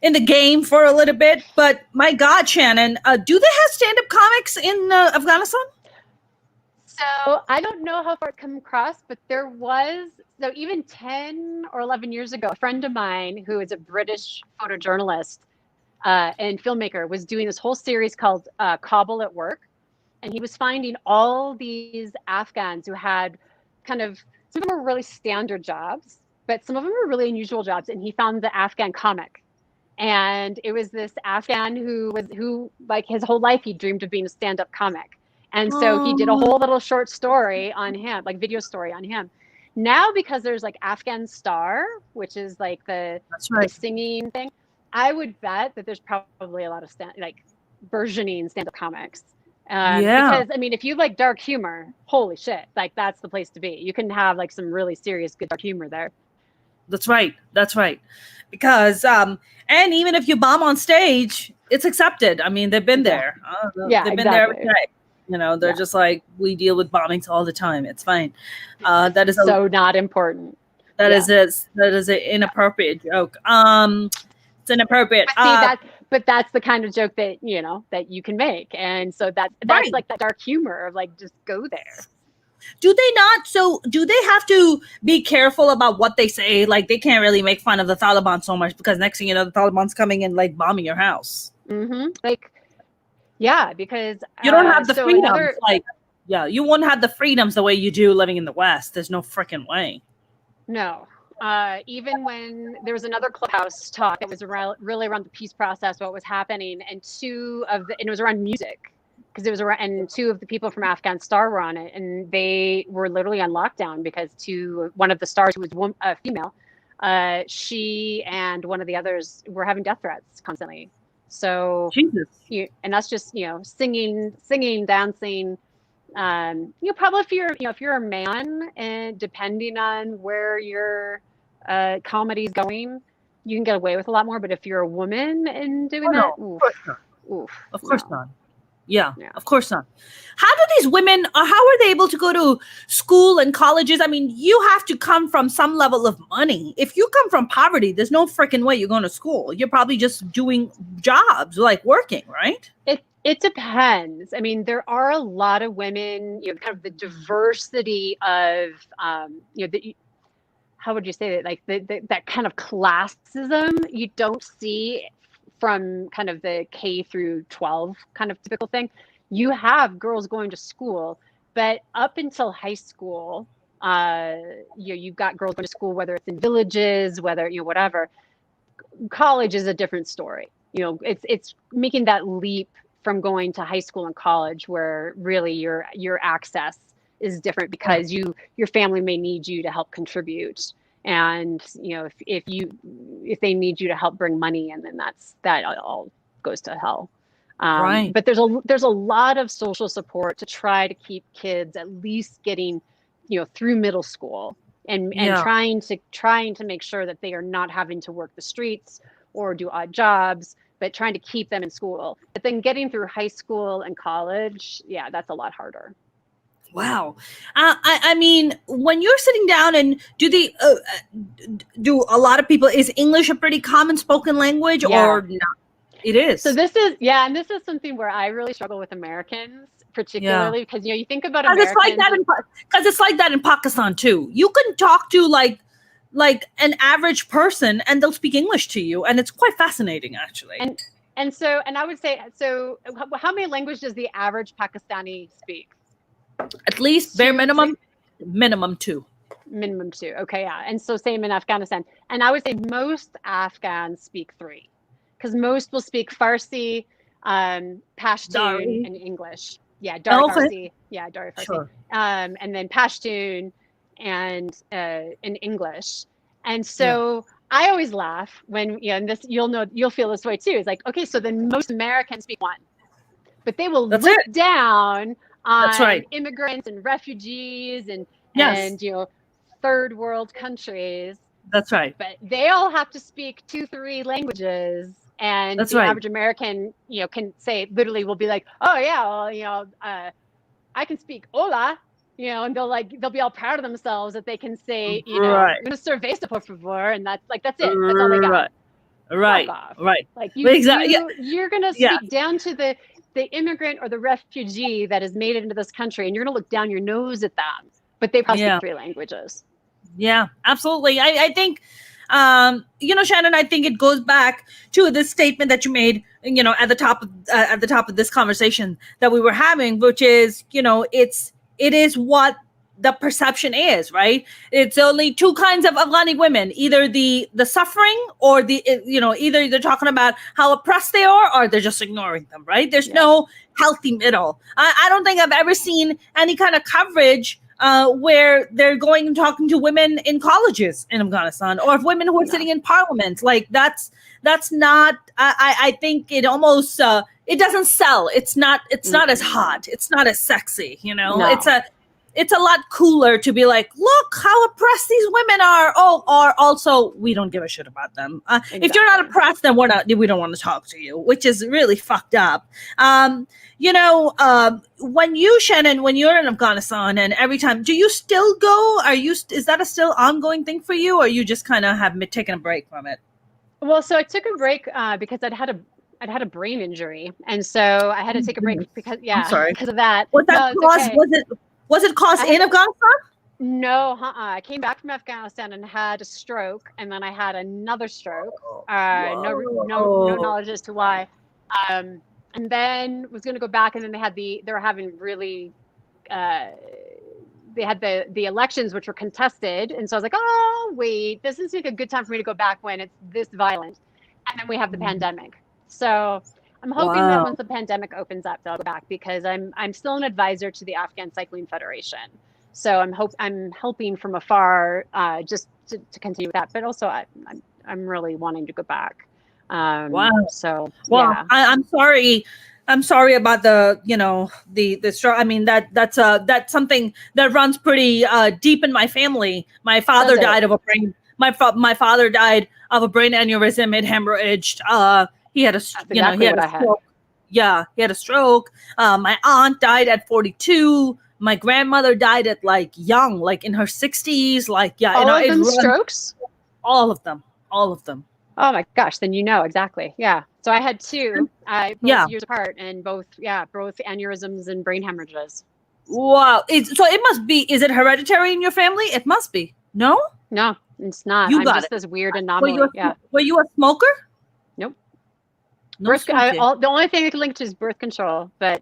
in the game for a little bit, but my God, Shannon, do they have stand-up comics in Afghanistan? So I don't know how far it come across, but there was, so even 10 or 11 years ago, a friend of mine who is a British photojournalist and filmmaker was doing this whole series called Kabul at Work. And he was finding all these Afghans who had kind of, some of them were really standard jobs, but some of them were really unusual jobs. And he found the Afghan comic. And it was this Afghan who like his whole life, he dreamed of being a stand-up comic. And so he did a whole little short story on him, like video story on him. Now, because there's like Afghan Star, which is like the singing thing, I would bet that there's probably a lot of burgeoning stand-up comics. Because I mean, if you like dark humor, holy shit, like that's the place to be. You can have like some really serious good dark humor there. That's right. Because and even if you bomb on stage, it's accepted. I mean, they've been there. They've been there every day. They're just like, we deal with bombings all the time. It's fine. That is so not important. That is an inappropriate joke. It's inappropriate. But that's the kind of joke that that you can make, and so that's like that dark humor of like, just go there. Do they not? So do they have to be careful about what they say? Like, they can't really make fun of the Taliban so much, because next thing you know, the Taliban's coming and like bombing your house. Mm-hmm. Like, yeah, because you don't have the freedoms. You won't have the freedoms the way you do living in the West. There's no freaking way. No. Even when there was another Clubhouse talk that was really around the peace process, what was happening, and it was around music, because it was around, and two of the people from Afghanistan were on it, and they were literally on lockdown because one of the stars, who was a female, she and one of the others were having death threats constantly. So Jesus. and that's just, singing, dancing. Probably if you're a man, and depending on where your comedy is going, you can get away with a lot more. But if you're a woman and doing that, no, of course not. Of course no. not. Yeah, of course not. How do these women, how are they able to go to school and colleges? I mean, you have to come from some level of money. If you come from poverty, there's no freaking way you're going to school. You're probably just doing jobs, like working, right? It depends. I mean, there are a lot of women, kind of the diversity of, how would you say that? Like that kind of classism you don't see from kind of the K through 12 kind of typical thing. You have girls going to school, but up until high school, you've got girls going to school, whether it's in villages, whether, whatever. College is a different story. It's making that leap from going to high school and college, where really your access is different, because your family may need you to help contribute. And if they need you to help bring money in, then that all goes to hell. Right. But there's a lot of social support to try to keep kids at least getting through middle school, and trying to make sure that they are not having to work the streets or do odd jobs, but trying to keep them in school. But then getting through high school and college, that's a lot harder. Wow. I mean, when you're sitting down, and do a lot of people, is English a pretty common spoken language or not? It is. So this is something where I really struggle with Americans, particularly because, you think about Americans. Because it's like that in Pakistan too. You can talk to like an average person and they'll speak English to you. And it's quite fascinating, actually. And I would say, so how many languages does the average Pakistani speak? At least bare minimum 2. Minimum 2. Okay, yeah. And so same in Afghanistan. And I would say most Afghans speak 3, because most will speak Farsi, Pashtun, Dari. and English. Yeah, Dari Farsi. Yeah, Dari Farsi. Sure. And then Pashtun and English. And so I always laugh when, and this, you'll feel this way too. It's like, okay, so then most Americans speak 1, but they will look down on immigrants and refugees and third world countries. That's right. But they all have to speak 2-3 languages, and the average American, can say, literally will be like, oh yeah, well, I can speak hola, and they'll be all proud of themselves that they can say, una cerveza por favor, and that's it. That's all they got. Right. Like exactly. You're gonna speak down to the immigrant or the refugee that has made it into this country, and you're gonna look down your nose at them, but they probably speak 3 languages. Yeah, absolutely. I think, Shannon, I think it goes back to this statement that you made, at the top of this conversation that we were having, which is, it is what the perception is, right? It's only 2 kinds of Afghani women, either the suffering, or either they're talking about how oppressed they are, or they're just ignoring them, right? There's no healthy middle. I don't think I've ever seen any kind of coverage where they're going and talking to women in colleges in Afghanistan, or women who are sitting in parliament. Like that's not, I think it almost, it doesn't sell. It's not as hot. It's not as sexy, No. It's a lot cooler to be like, look how oppressed these women are. Oh, or also, we don't give a shit about them. Exactly. If you're not oppressed, then we don't want to talk to you, which is really fucked up. When you're in Afghanistan, and every time, do you still go? Is that a still ongoing thing for you, or you just kind of have taken a break from it? Well, so I took a break because I'd had a brain injury, and so I had to take a break because of that. Was that caused? Okay. Was it caused in Afghanistan? No, I came back from Afghanistan and had a stroke, and then I had another stroke. No knowledge as to why. And then was going to go back, and then they were having really, they they had the elections, which were contested. And so I was like, oh, wait, this is like a good time for me to go back when it's this violent. And then we have the pandemic. So I'm hoping that once the pandemic opens up, they'll go back, because I'm still an advisor to the Afghan Cycling Federation. So I'm helping from afar, just to continue with that. But also I'm really wanting to go back. So yeah. I'm sorry. I'm sorry about the I mean, that's something that runs pretty deep in my family. My father died of a brain. My father died of a brain aneurysm. It hemorrhaged. He had a he had a stroke. Yeah, he had a stroke. My aunt died at 42. My grandmother died at young, in her 60s. All of them strokes. All of them. All of them. Oh my gosh, then exactly. Yeah. So I had two both years apart, and both aneurysms and brain hemorrhages. Wow. So it must be, is it hereditary in your family? It must be. No? No, it's not. I'm just this weird anomaly. Were you a smoker? Nope. No the only thing I could link to is birth control, but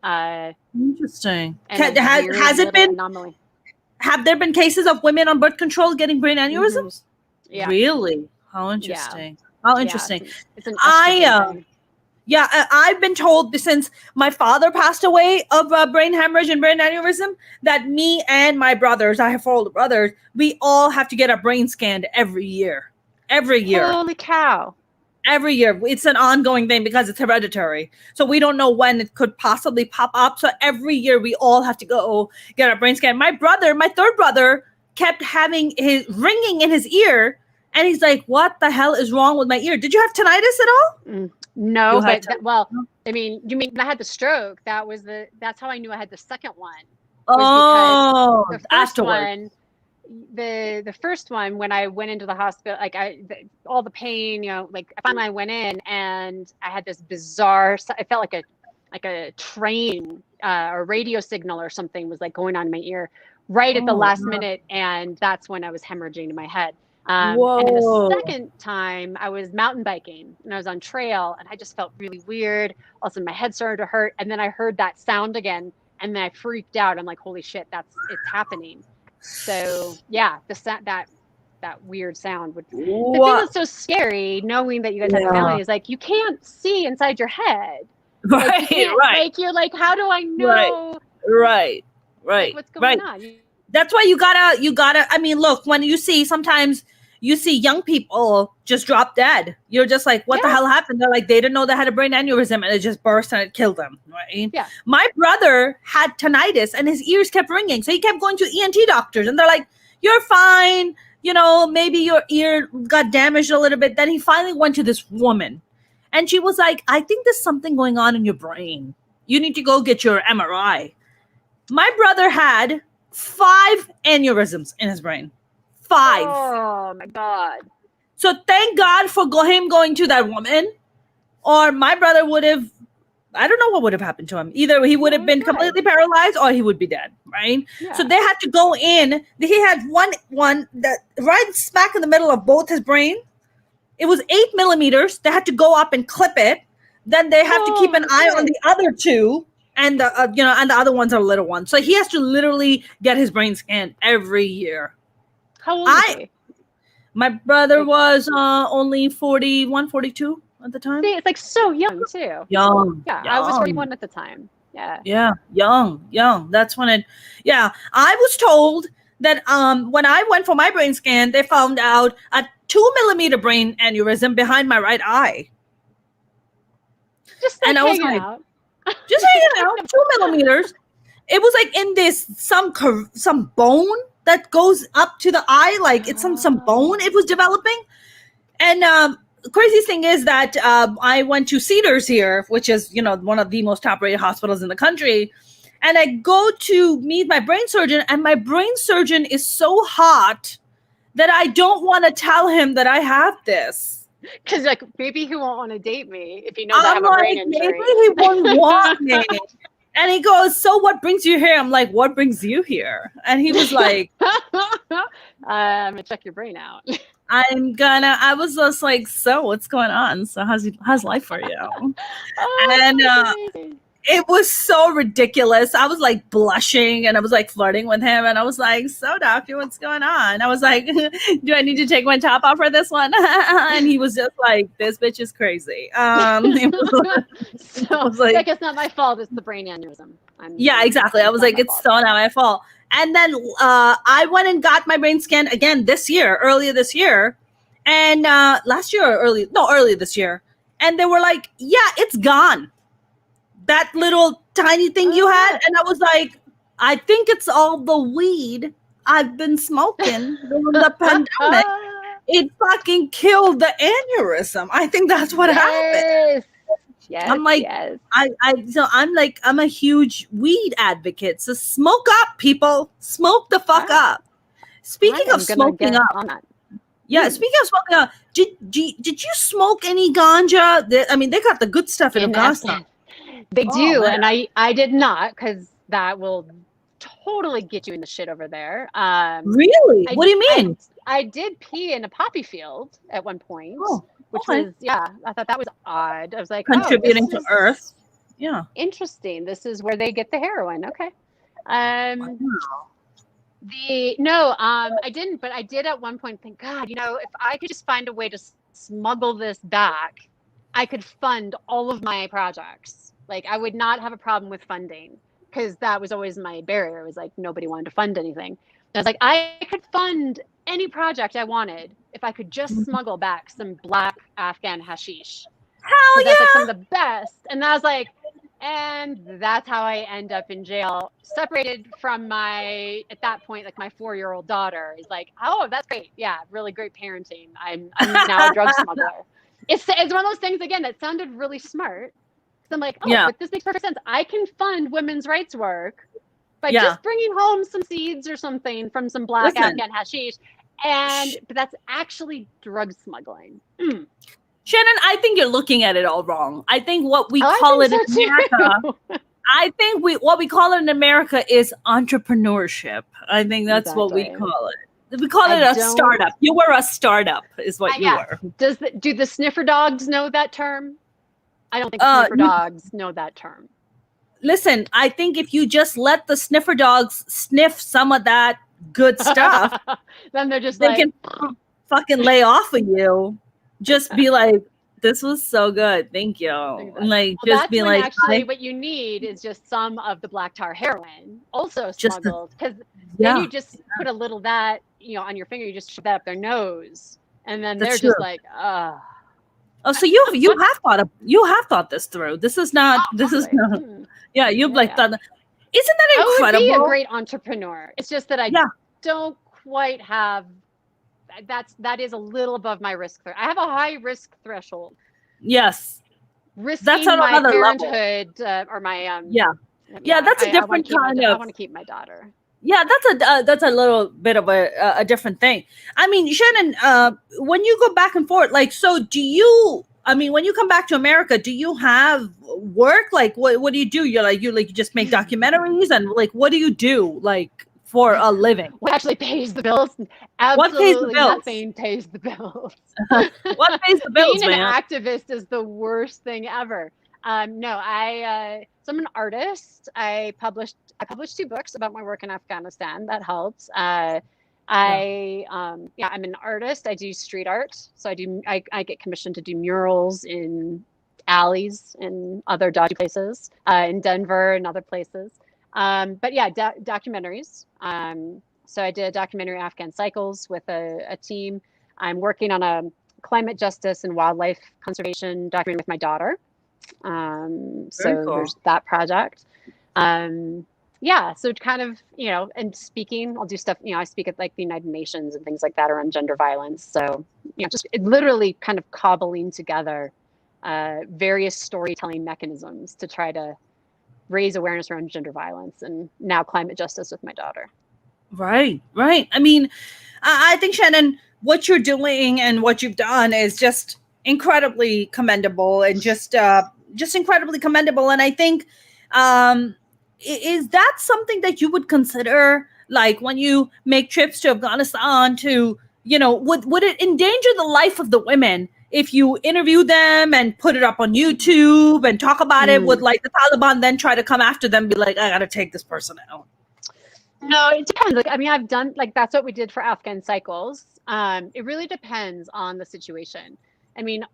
interesting. Has it been anomaly? Have there been cases of women on birth control getting brain aneurysms? Mm-hmm. Yeah. Really? How interesting. Yeah. How interesting. It's an thing. I've been told since my father passed away of brain hemorrhage and brain aneurysm that me and my brothers, I have 4 older brothers, we all have to get our brain scanned every year. Every year. Holy cow. Every year. It's an ongoing thing because it's hereditary. So we don't know when it could possibly pop up. So every year we all have to go get our brain scanned. My 3rd brother, kept having his ringing in his ear. And he's like, what the hell is wrong with my ear? Did you have tinnitus at all? No, I mean, you mean I had the stroke? That's how I knew I had the second one. Oh, the first one, the first one, when I went into the hospital, all the pain, finally I went in and I had this bizarre, I felt like a train, or radio signal or something was going on in my ear right at the last minute. And that's when I was hemorrhaging in my head. And then the second time I was mountain biking and I was on trail and I just felt really weird. All of a sudden my head started to hurt. And then I heard that sound again and then I freaked out. I'm like, holy shit, it's happening. So yeah, that weird sound the thing that's so scary, knowing that you guys have a family, is you can't see inside your head. Right. You're like, how do I know? Right. What's going on? That's why you gotta, I mean, look, when sometimes you see young people just drop dead. You're just like, what the hell happened? They're like, they didn't know they had a brain aneurysm and it just burst and it killed them, right? Yeah. My brother had tinnitus and his ears kept ringing. So he kept going to ENT doctors and they're like, you're fine. Maybe your ear got damaged a little bit. Then he finally went to this woman and she was like, I think there's something going on in your brain. You need to go get your MRI. My brother had 5 aneurysms in his brain. 5. Oh my God. So thank God for him going to that woman, or my brother would have, I don't know what would have happened to him. Either he would have been completely paralyzed or he would be dead, right? Yeah. So they had to go in. He had one that right smack in the middle of both his brain. It was 8 millimeters. They had to go up and clip it. Then they have to keep an eye on the other 2. And and the other ones are little ones. So he has to literally get his brain scanned every year. How old is he? My brother was only 41, 42 at the time. See, it's so young too. Young. Yeah, young. I was 41 at the time. Yeah. Yeah, young. That's when I was told that when I went for my brain scan, they found out a 2 millimeter brain aneurysm behind my right eye. Just and I was like, out. Just hanging out, 2 millimeters. It was in this some bone that goes up to the eye, it's some bone it was developing. And the craziest thing is that I went to Cedars here, which is one of the most top-rated hospitals in the country, and I go to meet my brain surgeon, and my brain surgeon is so hot that I don't want to tell him that I have this. Because maybe he won't want to date me if he knows I have a brain injury. Maybe he won't want me. And he goes, so what brings you here? I'm like, what brings you here? And he was like, I'm gonna check your brain out. I was just like, so what's going on? So how's life for you? It was so ridiculous. I was like blushing and I was like flirting with him. And I was like, so doctor, what's going on? I was like, do I need to take my top off for this one? And he was just like, this bitch is crazy. So I guess not my fault. It's the brain aneurysm. Exactly. I was like, it's so not my fault. And then I went and got my brain scan again earlier this year. And earlier this year. And they were like, yeah, it's gone. That little tiny thing you had. And I was like, I think it's all the weed I've been smoking during the pandemic. It fucking killed the aneurysm. I think that's what happened. Yes, I'm like, I'm a huge weed advocate. So smoke up, people. Smoke the fuck up. Speaking of smoking up. Speaking of smoking up, did you smoke any ganja? They got the good stuff in Afghanistan. They do, man. And I did not, because that will totally get you in the shit over there. Really? What do you mean? I did pee in a poppy field at one point, which was, I thought that was odd. I was like, contributing to Earth. Yeah. Interesting. This is where they get the heroin. Okay. I didn't, but I did at one point think, God, if I could just find a way to smuggle this back, I could fund all of my projects. Like, I would not have a problem with funding, because that was always my barrier. It was like, nobody wanted to fund anything. And I was like, I could fund any project I wanted if I could just smuggle back some black Afghan hashish. Hell yeah! That's like some of the best. And I was like, and that's how I end up in jail, separated from at that point, like my 4-year-old daughter is like, oh, that's great. Yeah, really great parenting. I'm now a drug smuggler. It's one of those things, again, that sounded really smart. So I'm like, but this makes perfect sense. I can fund women's rights work by just bringing home some seeds or something from some black Afghan hashish. But that's actually drug smuggling. Shannon, I think you're looking at it all wrong. I think what we call it in America, what we call it in America is entrepreneurship. I think that's what we call it. We call it a startup. You were a startup, is what you were. Do the sniffer dogs know that term? I don't think sniffer dogs know that term. Listen, I think if you just let the sniffer dogs sniff some of that good stuff, then they can fucking lay off of you. Just be like, this was so good. Thank you. Exactly. Actually, what you need is just some of the black tar heroin also smuggled. Because then you just put a little that, on your finger, you just shove that up their nose. And then they're just like, oh. Oh, so you have thought this through. This is not. You've thought. Isn't that incredible? I would be a great entrepreneur. It's just that I don't quite have. That is a little above my risk threshold. I have a high risk threshold. Yes, risking that's on my parenthood or my that's a different kind of. I want to keep my daughter. Yeah, that's a little bit of a different thing. I mean, Shannon, when you go back and forth, like, so do you? I mean, when you come back to America, do you have work? Like, what do you do? You just make documentaries, and like, what do you do like for a living? What actually pays the bills? Absolutely, what pays the bills? Nothing pays the bills. What pays the bills, Being man? An activist is the worst thing ever. So I'm an artist. I published 2 books about my work in Afghanistan. That helps. I'm an artist. I do street art. So I get commissioned to do murals in alleys in other dodgy places, in Denver and other places. Documentaries. So I did a documentary, Afghan Cycles, with a team. I'm working on a climate justice and wildlife conservation documentary with my daughter. So cool. There's that project. So kind of, and speaking, I'll do stuff, I speak at like the United Nations and things like that around gender violence. So, just literally kind of cobbling together various storytelling mechanisms to try to raise awareness around gender violence and now climate justice with my daughter. Right. I mean, I think, Shannon, what you're doing and what you've done is just incredibly commendable and just incredibly commendable. And I think, is that something that you would consider, like when you make trips to Afghanistan to, would it endanger the life of the women if you interview them and put it up on YouTube and talk about it, would like the Taliban then try to come after them and be like, I got to take this person out? No, it depends. Like, I mean, I've done, like, that's what we did for Afghan cycles. It really depends on the situation. I mean,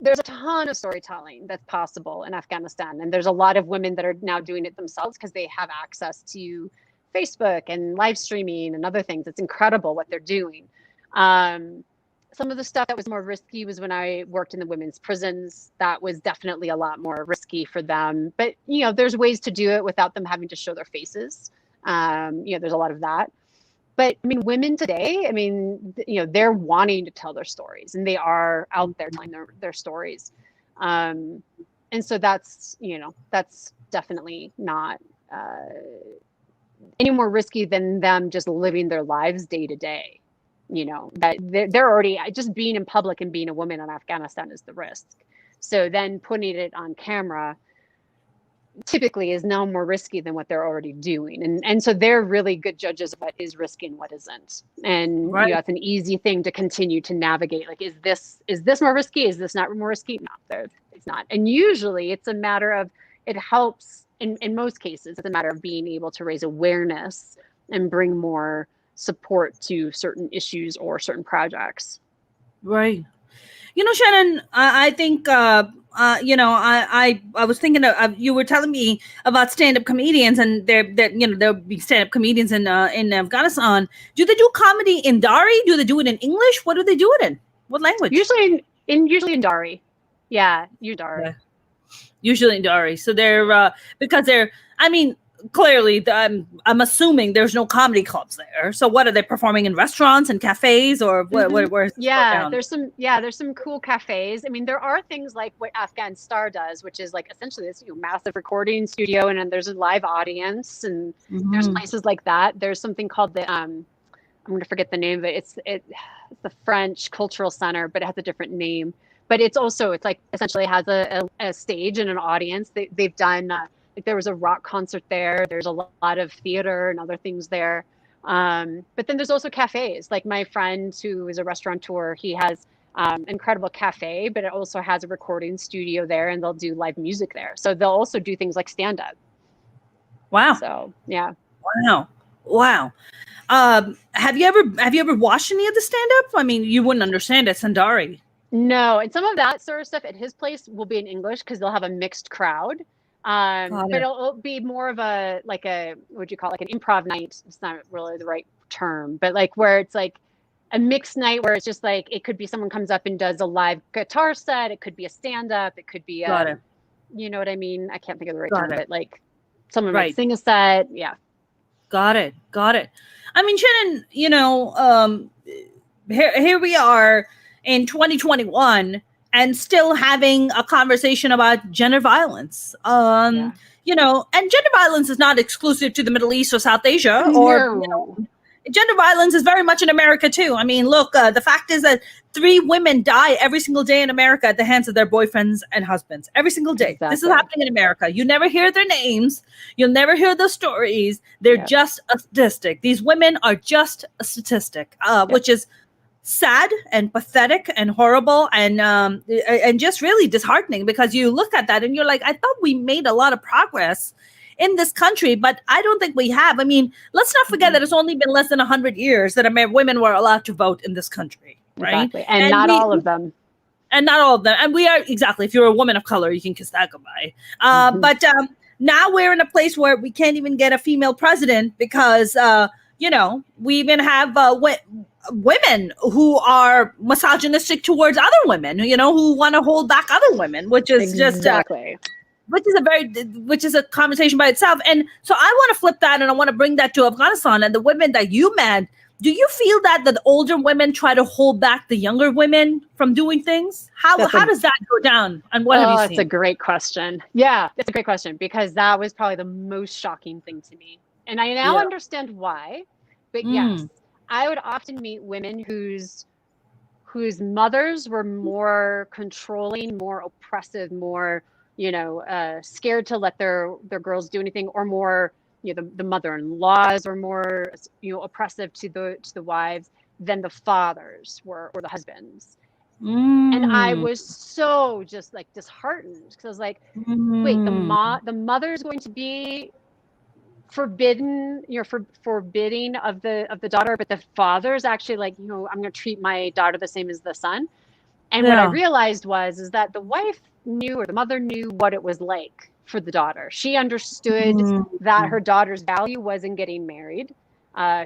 there's a ton of storytelling that's possible in Afghanistan. And there's a lot of women that are now doing it themselves because they have access to Facebook and live streaming and other things. It's incredible what they're doing. Some of the stuff that was more risky was when I worked in the women's prisons. That was definitely a lot more risky for them. But, you know, there's ways to do it without them having to show their faces. You know, there's a lot of that. But I mean, women today, I mean, you know, they're wanting to tell their stories and they are out there telling their stories. And so that's, you know, that's definitely not any more risky than them just living their lives day to day. You know, that they're already, just being in public and being a woman in Afghanistan is the risk. So then putting it on camera typically is now more risky than what they're already doing. And so they're really good judges of what is risky and what isn't. And you know, that's an easy thing to continue to navigate. Like, is this more risky? Is this not more risky? No, it's not. And usually it's a matter of, it helps in most cases, it's a matter of being able to raise awareness and bring more support to certain issues or certain projects. Right. You know, Shannon, I think, you know, I was thinking of, you were telling me about stand-up comedians, and you know, there'll be stand-up comedians in Afghanistan. Do they do comedy in Dari? Do they do it in English? What do they do it in? What language? Usually in Dari. Yeah, Dari. Yeah. Usually in Dari. So they're, because they're, I mean, clearly, I'm assuming there's no comedy clubs there. So what are they performing in restaurants and cafes, or where's there's some cool cafes. I mean, there are things like what Afghan Star does, which is like essentially this massive recording studio, and then there's a live audience, and there's places like that. There's something called the I'm going to forget the name of it. It's the French Cultural Center, but it has a different name. But it's like essentially has a stage and an audience. They've done. Like there was a rock concert there. There's a lot of theater and other things there. But then there's also cafes. Like my friend who is a restaurateur, he has incredible cafe, but it also has a recording studio there, and they'll do live music there. So they'll also do things like stand up. Wow. So yeah. Wow. Have you ever watched any of the stand up? I mean, you wouldn't understand it, Sandari. No, and some of that sort of stuff at his place will be in English because they'll have a mixed crowd. But it'll be more of a, like a, what would you call it, like an improv night? It's not really the right term, but like where it's like a mixed night where it's just like, it could be someone comes up and does a live guitar set. It could be a stand up. It could be a, you know what I mean? I can't think of the right term, but like someone might sing a set. Yeah. Got it. I mean, Shannon, you know, here we are in 2021 and still having a conversation about gender violence. You know, and gender violence is not exclusive to the Middle East or South Asia, or you know, gender violence is very much in America too. I mean, look, the fact is that 3 women die every single day in America at the hands of their boyfriends and husbands. Every single day. Exactly. This is happening in America. You never hear their names. You'll never hear those stories. They're just a statistic. These women are just a statistic, which is sad and pathetic and horrible and just really disheartening, because you look at that and you're like, I thought we made a lot of progress in this country, but I don't think we have. I mean, let's not forget that it's only been less than 100 years that women were allowed to vote in this country, right? Exactly. And not all of them. And not all of them. And we are, exactly, if you're a woman of color, you can kiss that goodbye. But now we're in a place where we can't even get a female president because, you know, we even have women who are misogynistic towards other women, you know, who want to hold back other women, which is which is a conversation by itself. And so I want to flip that, and I want to bring that to Afghanistan and the women that you met. Do you feel that the older women try to hold back the younger women from doing things? How does that go down? And what have you seen? That's a great question. Yeah, that's a great question, because that was probably the most shocking thing to me. And I now understand why. But yes, I would often meet women whose mothers were more controlling, more oppressive, more, you know, scared to let their girls do anything, or more, you know, the mother-in-laws were more, you know, oppressive to the wives than the fathers were, or the husbands. And I was so just like disheartened because I was like, wait, the mother is going to be forbidden, forbidding of the daughter, but the father is actually like, I'm going to treat my daughter the same as the son. And what I realized is that the wife knew, or the mother knew, what it was like for the daughter. She understood that her daughter's value was in getting married.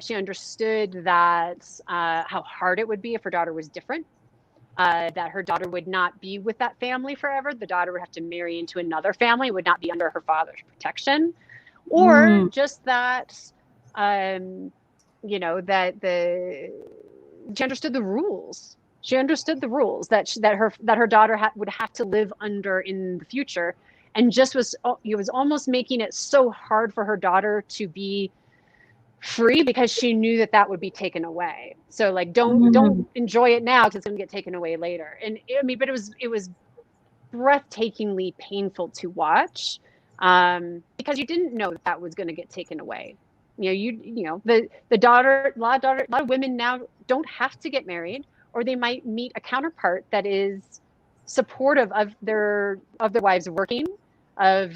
She understood that how hard it would be if her daughter was different. That her daughter would not be with that family forever. The daughter would have to marry into another family, would not be under her father's protection. Or just that, that she understood the rules. She understood the rules that her daughter would have to live under in the future, and just was almost making it so hard for her daughter to be free because she knew that would be taken away. So like, don't enjoy it now because it's going to get taken away later. And but it was breathtakingly painful to watch. Because you didn't know that was going to get taken away. The daughter, a lot of women now don't have to get married, or they might meet a counterpart that is supportive of their wives working, of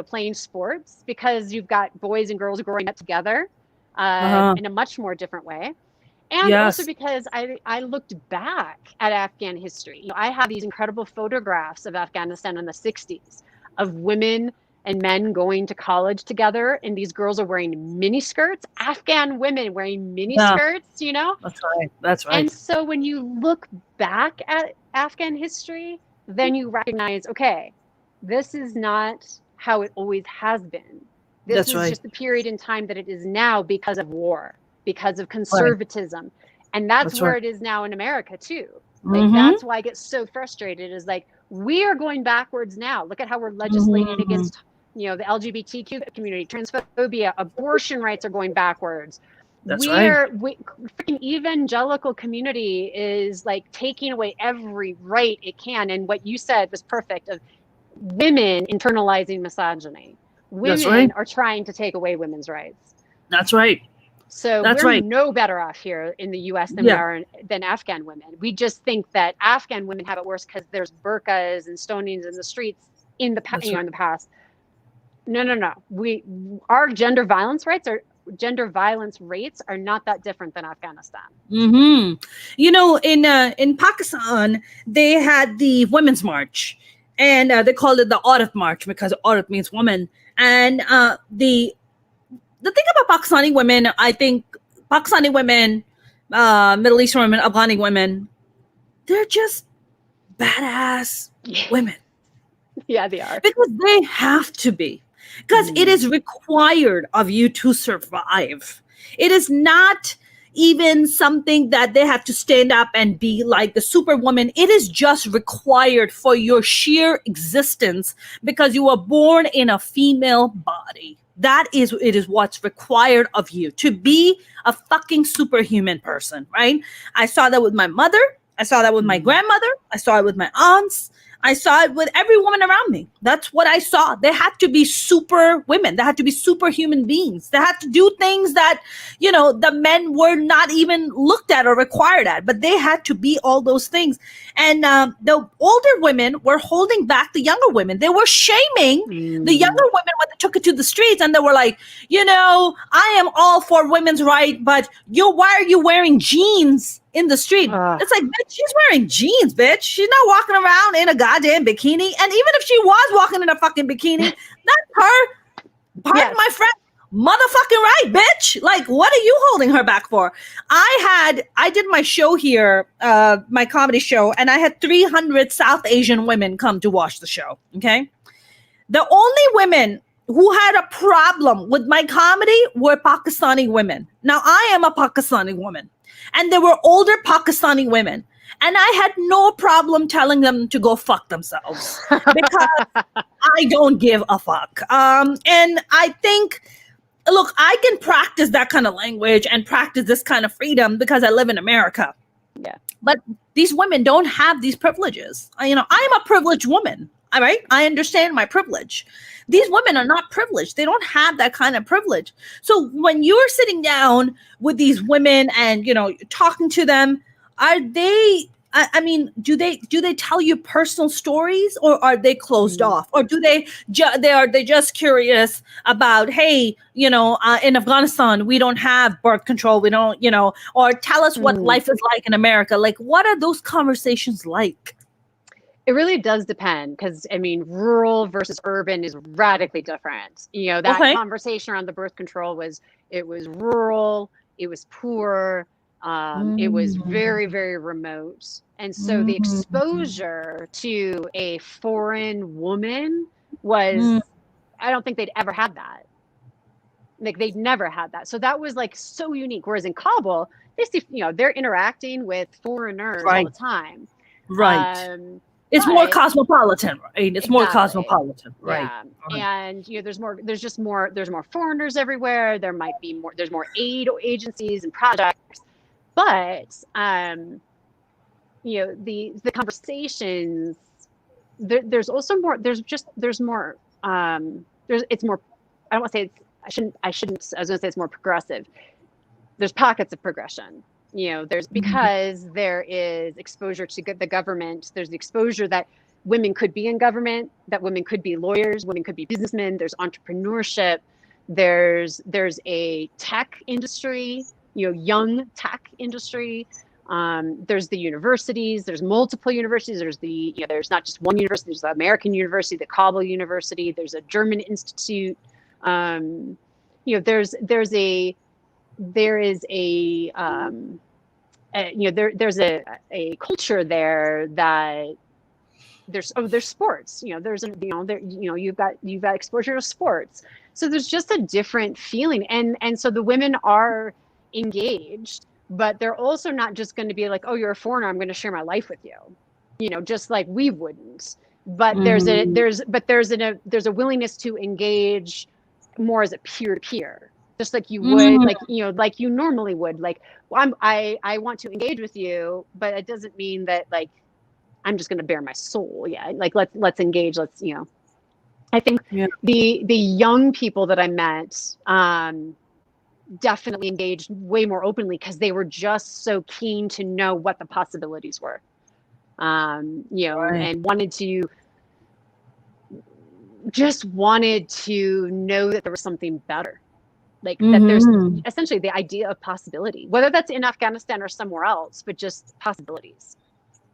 playing sports, because you've got boys and girls growing up together in a much more different way. And also because I looked back at Afghan history. I have these incredible photographs of Afghanistan in the 60s of women and men going to college together, and these girls are wearing mini skirts, Afghan women wearing mini skirts, That's right. And so when you look back at Afghan history, then you recognize, okay, this is not how it always has been. This is just the period in time that it is now because of war, because of conservatism. And that's where it is now in America too. Like, that's why I get so frustrated, is like, we are going backwards now. Look at how we're legislating against the LGBTQ community, transphobia, abortion rights are going backwards. Freaking evangelical community is like taking away every right it can. And what you said was perfect, of women internalizing misogyny. Women are trying to take away women's rights. That's right. So we're no better off here in the U.S. than we are than Afghan women. We just think that Afghan women have it worse because there's burqas and stonings in the streets in the past. In the past. No. Our gender violence rates are not that different than Afghanistan. In Pakistan, they had the Women's March, and they called it the Aurat March because Aurat means woman. And the thing about Pakistani women, I think Pakistani women, Middle Eastern women, Afghani women, they're just badass women. Yeah, they are. Because they have to be. Because it is required of you to survive. It is not even something that they have to stand up and be like the superwoman. It is just required for your sheer existence because you were born in a female body. It is what's required of you to be a fucking superhuman person, right? I saw that with my mother. I saw that with my grandmother. I saw it with my aunts. I saw it with every woman around me. That's what I saw. They had to be super women. They had to be superhuman beings. They had to do things that, the men were not even looked at or required at, but they had to be all those things. And the older women were holding back the younger women. They were shaming the younger women when they took it to the streets, and they were like, I am all for women's rights, but why are you wearing jeans in the street? It's like, bitch, she's wearing jeans, bitch. She's not walking around in a goddamn bikini. And even if she was walking in a fucking bikini, that's her. Pardon my friend. Motherfucking right, bitch. Like, what are you holding her back for? I did my show here, my comedy show, and I had 300 South Asian women come to watch the show. Okay. The only women who had a problem with my comedy were Pakistani women. Now, I am a Pakistani woman. And there were older Pakistani women. And I had no problem telling them to go fuck themselves because I don't give a fuck. And I think, look, I can practice that kind of language and practice this kind of freedom because I live in America. Yeah. But these women don't have these privileges. I'm a privileged woman. All right. I understand my privilege. These women are not privileged. They don't have that kind of privilege. So when you're sitting down with these women and, talking to them, are they I mean, do they tell you personal stories, or are they closed off, or do they they just curious about, hey, in Afghanistan we don't have birth control, we don't, or tell us what life is like in America? Like, what are those conversations like? It really does depend, because I mean, rural versus urban is radically different. That conversation around the birth control it was rural, it was poor, it was very, very remote. And so the exposure to a foreign woman was, I don't think they'd ever had that. Like, they'd never had that. So that was like so unique. Whereas in Kabul, they see, they're interacting with foreigners all the time. Right. It's more cosmopolitan, right? It's more cosmopolitan, right? Yeah. And there's more foreigners everywhere. There's more aid agencies and projects. But the conversations, there's also more. There's more. It's more. I don't want to say I shouldn't. I was going to say it's more progressive. There's pockets of progression. There's, because there is exposure to the government. There's the exposure that women could be in government, that women could be lawyers, women could be businessmen. There's entrepreneurship. There's a tech industry, young tech industry. There's the universities. There's multiple universities. There's not just one university. There's the American University, the Kabul University. There's a German institute. There's a culture there that there's sports, you've got exposure to sports. So there's just a different feeling. And so the women are engaged, but they're also not just going to be like, oh, you're a foreigner, I'm going to share my life with you, just like we wouldn't. But there's a willingness to engage more as a peer-to-peer. Just like you would, like you normally would. Like, well, I want to engage with you, but it doesn't mean that like I'm just going to bare my soul. Yeah, like let's engage. I think the young people that I met definitely engaged way more openly, because they were just so keen to know what the possibilities were. And wanted to know that there was something better. Like that there's essentially the idea of possibility, whether that's in Afghanistan or somewhere else, but just possibilities.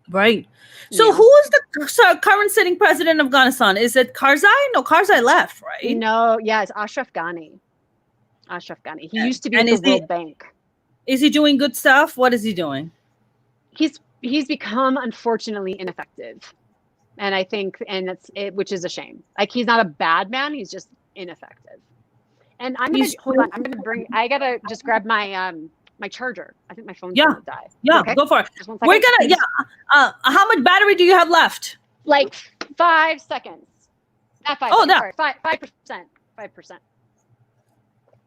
Right. So who is the current sitting president of Afghanistan? Is it Karzai? No, Karzai left, right? No, yeah, it's Ashraf Ghani. He used to be at the World Bank. Is he doing good stuff? What is he doing? He's become, unfortunately, ineffective. And I think, that's it, which is a shame. Like, he's not a bad man, he's just ineffective. And hold on. I gotta just grab my my charger. I think my phone's gonna die. Yeah, okay? Go for it. We're gonna, how much battery do you have left? Like 5 seconds. Not 5. Oh, no. 5%. 5%.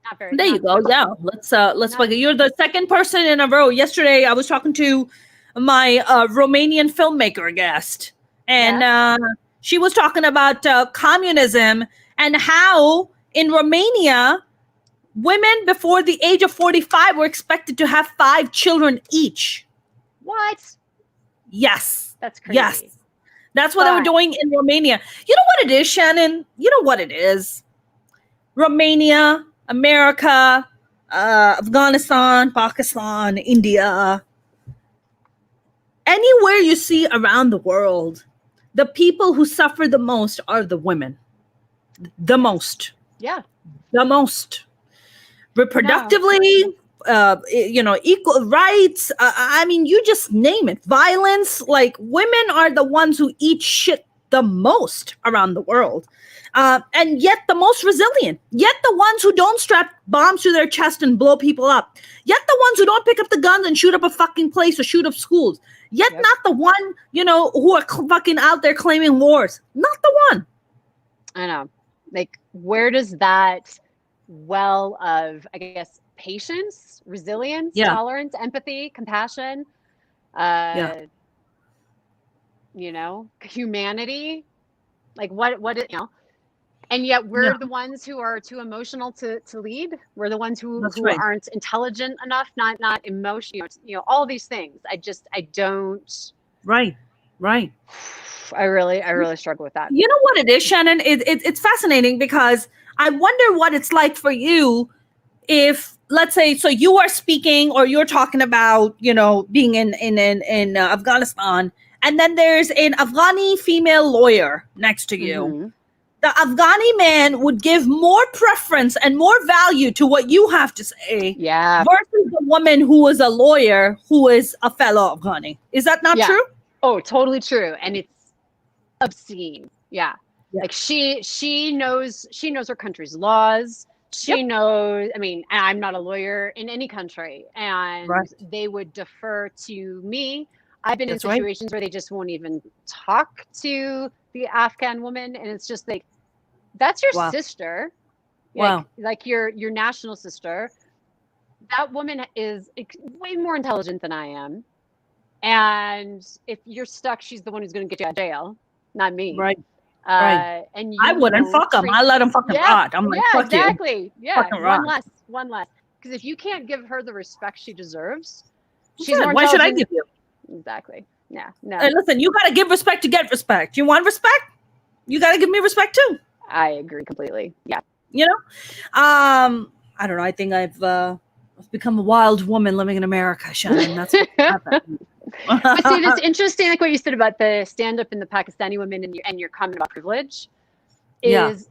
Not very. There you go. Yeah. Let's fuck it. You're the second person in a row. Yesterday I was talking to my Romanian filmmaker guest, and she was talking about communism and how in Romania, women before the age of 45 were expected to have 5 children each. What? Yes. That's crazy. Yes. That's what they were doing in Romania. You know what it is, Shannon? You know what it is? Romania, America, Afghanistan, Pakistan, India. Anywhere you see around the world, the people who suffer the most are the women. The most. Yeah. The most. Reproductively, equal rights. I mean, you just name it. Violence. Like, women are the ones who eat shit the most around the world. And yet the most resilient. Yet the ones who don't strap bombs to their chest and blow people up. Yet the ones who don't pick up the guns and shoot up a fucking place or shoot up schools. Yet not the one, who are fucking out there claiming wars. Not the one. I know. Like, where does that well of, I guess, patience, resilience, tolerance, empathy, compassion, humanity, like what and yet we're the ones who are too emotional to lead. We're the ones who aren't intelligent enough, not emotional, all these things. I don't Right. Right. I really struggle with that. You know what it is, Shannon? It's fascinating because I wonder what it's like for you if, let's say, so you are speaking or you're talking about, being in Afghanistan, and then there's an Afghani female lawyer next to you. Mm-hmm. The Afghani man would give more preference and more value to what you have to say versus the woman who is a lawyer who is a fellow Afghani. Is that not true? Oh, totally true. And it's obscene. Yeah. Like she knows her country's laws. She knows, I mean, I'm not a lawyer in any country, and they would defer to me. I've been in situations where they just won't even talk to the Afghan woman, and it's just like, that's your sister. Like your national sister. That woman is way more intelligent than I am. And if you're stuck, she's the one who's going to get you out of jail, not me. Right. And I wouldn't fuck them. I let them fucking rot. I'm like, fuck exactly. you. Yeah, one less. Because if you can't give her the respect she deserves, she's more why should I give you? Exactly. Yeah. No. Hey, listen, you got to give respect to get respect. You want respect? You got to give me respect too. I agree completely. Yeah. I don't know. I think I've become a wild woman living in America, Shannon. That's what happened. But see, it's interesting, like what you said about the stand-up in the Pakistani women and your comment about privilege. There's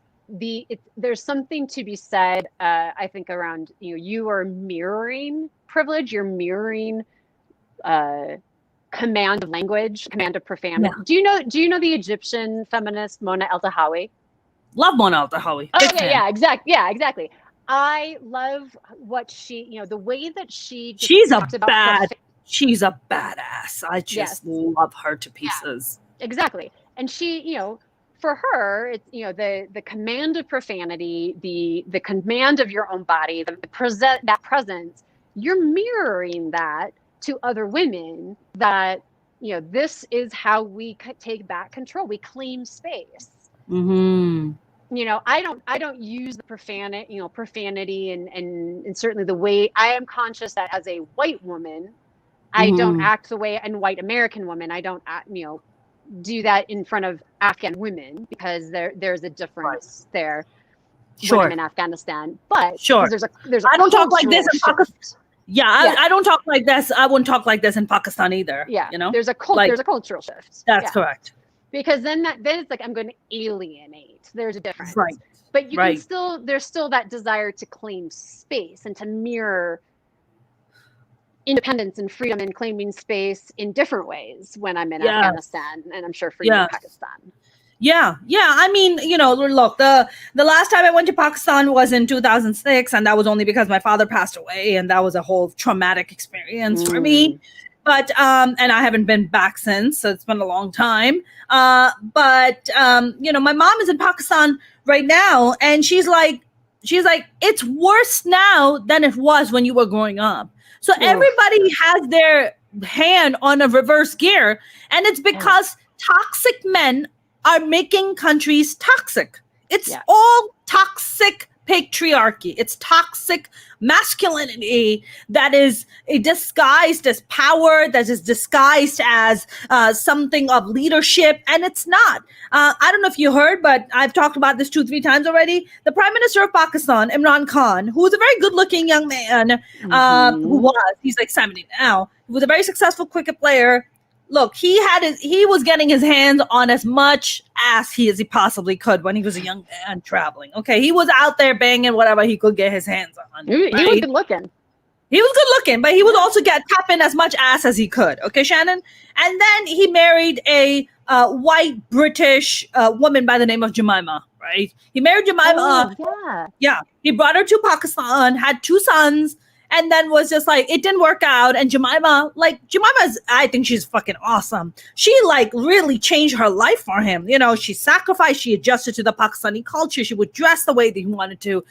something to be said, I think, around you are mirroring privilege. You're mirroring command of language, command of profanity. Yeah. Do you know the Egyptian feminist Mona El-Tahawi? Love Mona El-Tahawi. Yeah, exactly. I love what she, the way that she's a badass. I just love her to pieces. Yeah, exactly. And she, for her, it's, the command of profanity, the command of your own body, that presence, you're mirroring that to other women that, this is how we take back control. We claim space. Mm-hmm. I don't use the profanity and certainly the way I am conscious that as a white woman, I don't act the way a white American woman. I don't do that in front of Afghan women because there's a difference there. When I'm in Afghanistan, but there's a I don't talk like this in shift. Pakistan. I don't talk like this. I wouldn't talk like this in Pakistan either. Yeah, there's a cultural shift. That's correct. Because then it's like I'm going to alienate. There's a difference, right? But you can still there's still that desire to claim space and to mirror independence and freedom and claiming space in different ways when I'm in Afghanistan, and I'm sure for you in Pakistan. Yeah. I mean, look, the last time I went to Pakistan was in 2006, and that was only because my father passed away, and that was a whole traumatic experience for me. But and I haven't been back since, so it's been a long time. But my mom is in Pakistan right now, and she's like, it's worse now than it was when you were growing up. So everybody has their hand on a reverse gear, and it's because toxic men are making countries toxic. It's all toxic patriarchy. It's toxic masculinity that is disguised as power, that is disguised as something of leadership, and it's not. I don't know if you heard, but I've talked about this 2-3 times already. The Prime Minister of Pakistan, Imran Khan, who is a very good-looking young man, he's like 70 now, he was a very successful cricket player. Look, he was getting his hands on as much ass as he possibly could when he was a young man traveling. Okay, he was out there banging whatever he could get his hands on. He was good looking. He was good looking, but he was also tapping as much ass as he could. Okay, Shannon? And then he married a white British woman by the name of Jemima, right? He married Jemima. Yeah. He brought her to Pakistan, had 2 sons, and then was just like, it didn't work out. And Jemima's, I think she's fucking awesome. She really changed her life for him. She sacrificed, she adjusted to the Pakistani culture. She would dress the way that he wanted to,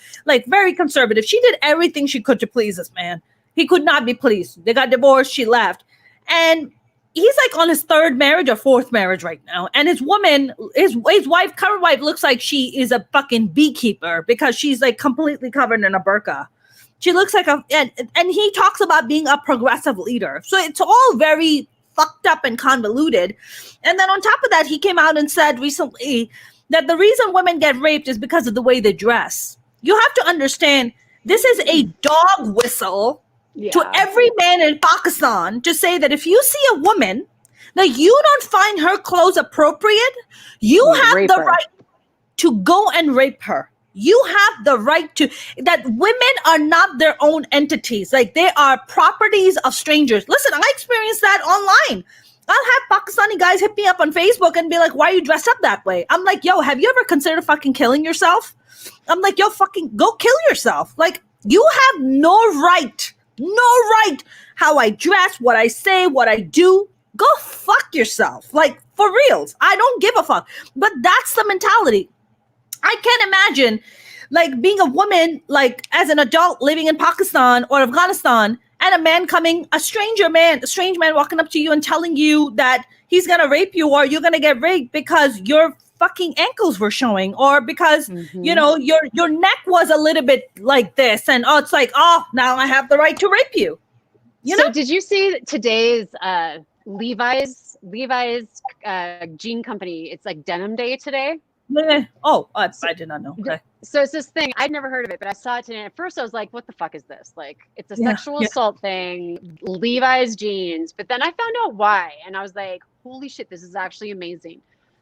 very conservative. She did everything she could to please this man. He could not be pleased. They got divorced. She left. And he's on his 3rd marriage or 4th marriage right now. And his woman, his wife, current wife, looks like she is a fucking beekeeper because she's completely covered in a burqa. She looks like and he talks about being a progressive leader. So it's all very fucked up and convoluted. And then on top of that, he came out and said recently that the reason women get raped is because of the way they dress. You have to understand, this is a dog whistle to every man in Pakistan to say that if you see a woman that you don't find her clothes appropriate, you have the right to go and rape her. You have the right to, that women are not their own entities. Like, they are properties of strangers. Listen, I experienced that online. I'll have Pakistani guys hit me up on Facebook and be like, why are you dressed up that way? I'm like, yo, have you ever considered fucking killing yourself? I'm like, yo, fucking go kill yourself. Like, you have no right how I dress, what I say, what I do. Go fuck yourself. Like, for reals. I don't give a fuck. But that's the mentality. I can't imagine, like, being a woman, like, as an adult living in Pakistan or Afghanistan, and a strange man walking up to you and telling you that he's going to rape you, or you're going to get raped because your fucking ankles were showing, or because, you know, your neck was a little bit like this. And, it's like, now I have the right to rape you. You know? Did you see today's Levi's jean company? It's like Denim Day today. I did not know. Okay. So it's this thing, I'd never heard of it, but I saw it today. And at first I was like, what the fuck is this? Like, it's a sexual assault thing, Levi's jeans. But then I found out why. And I was like, holy shit, this is actually amazing.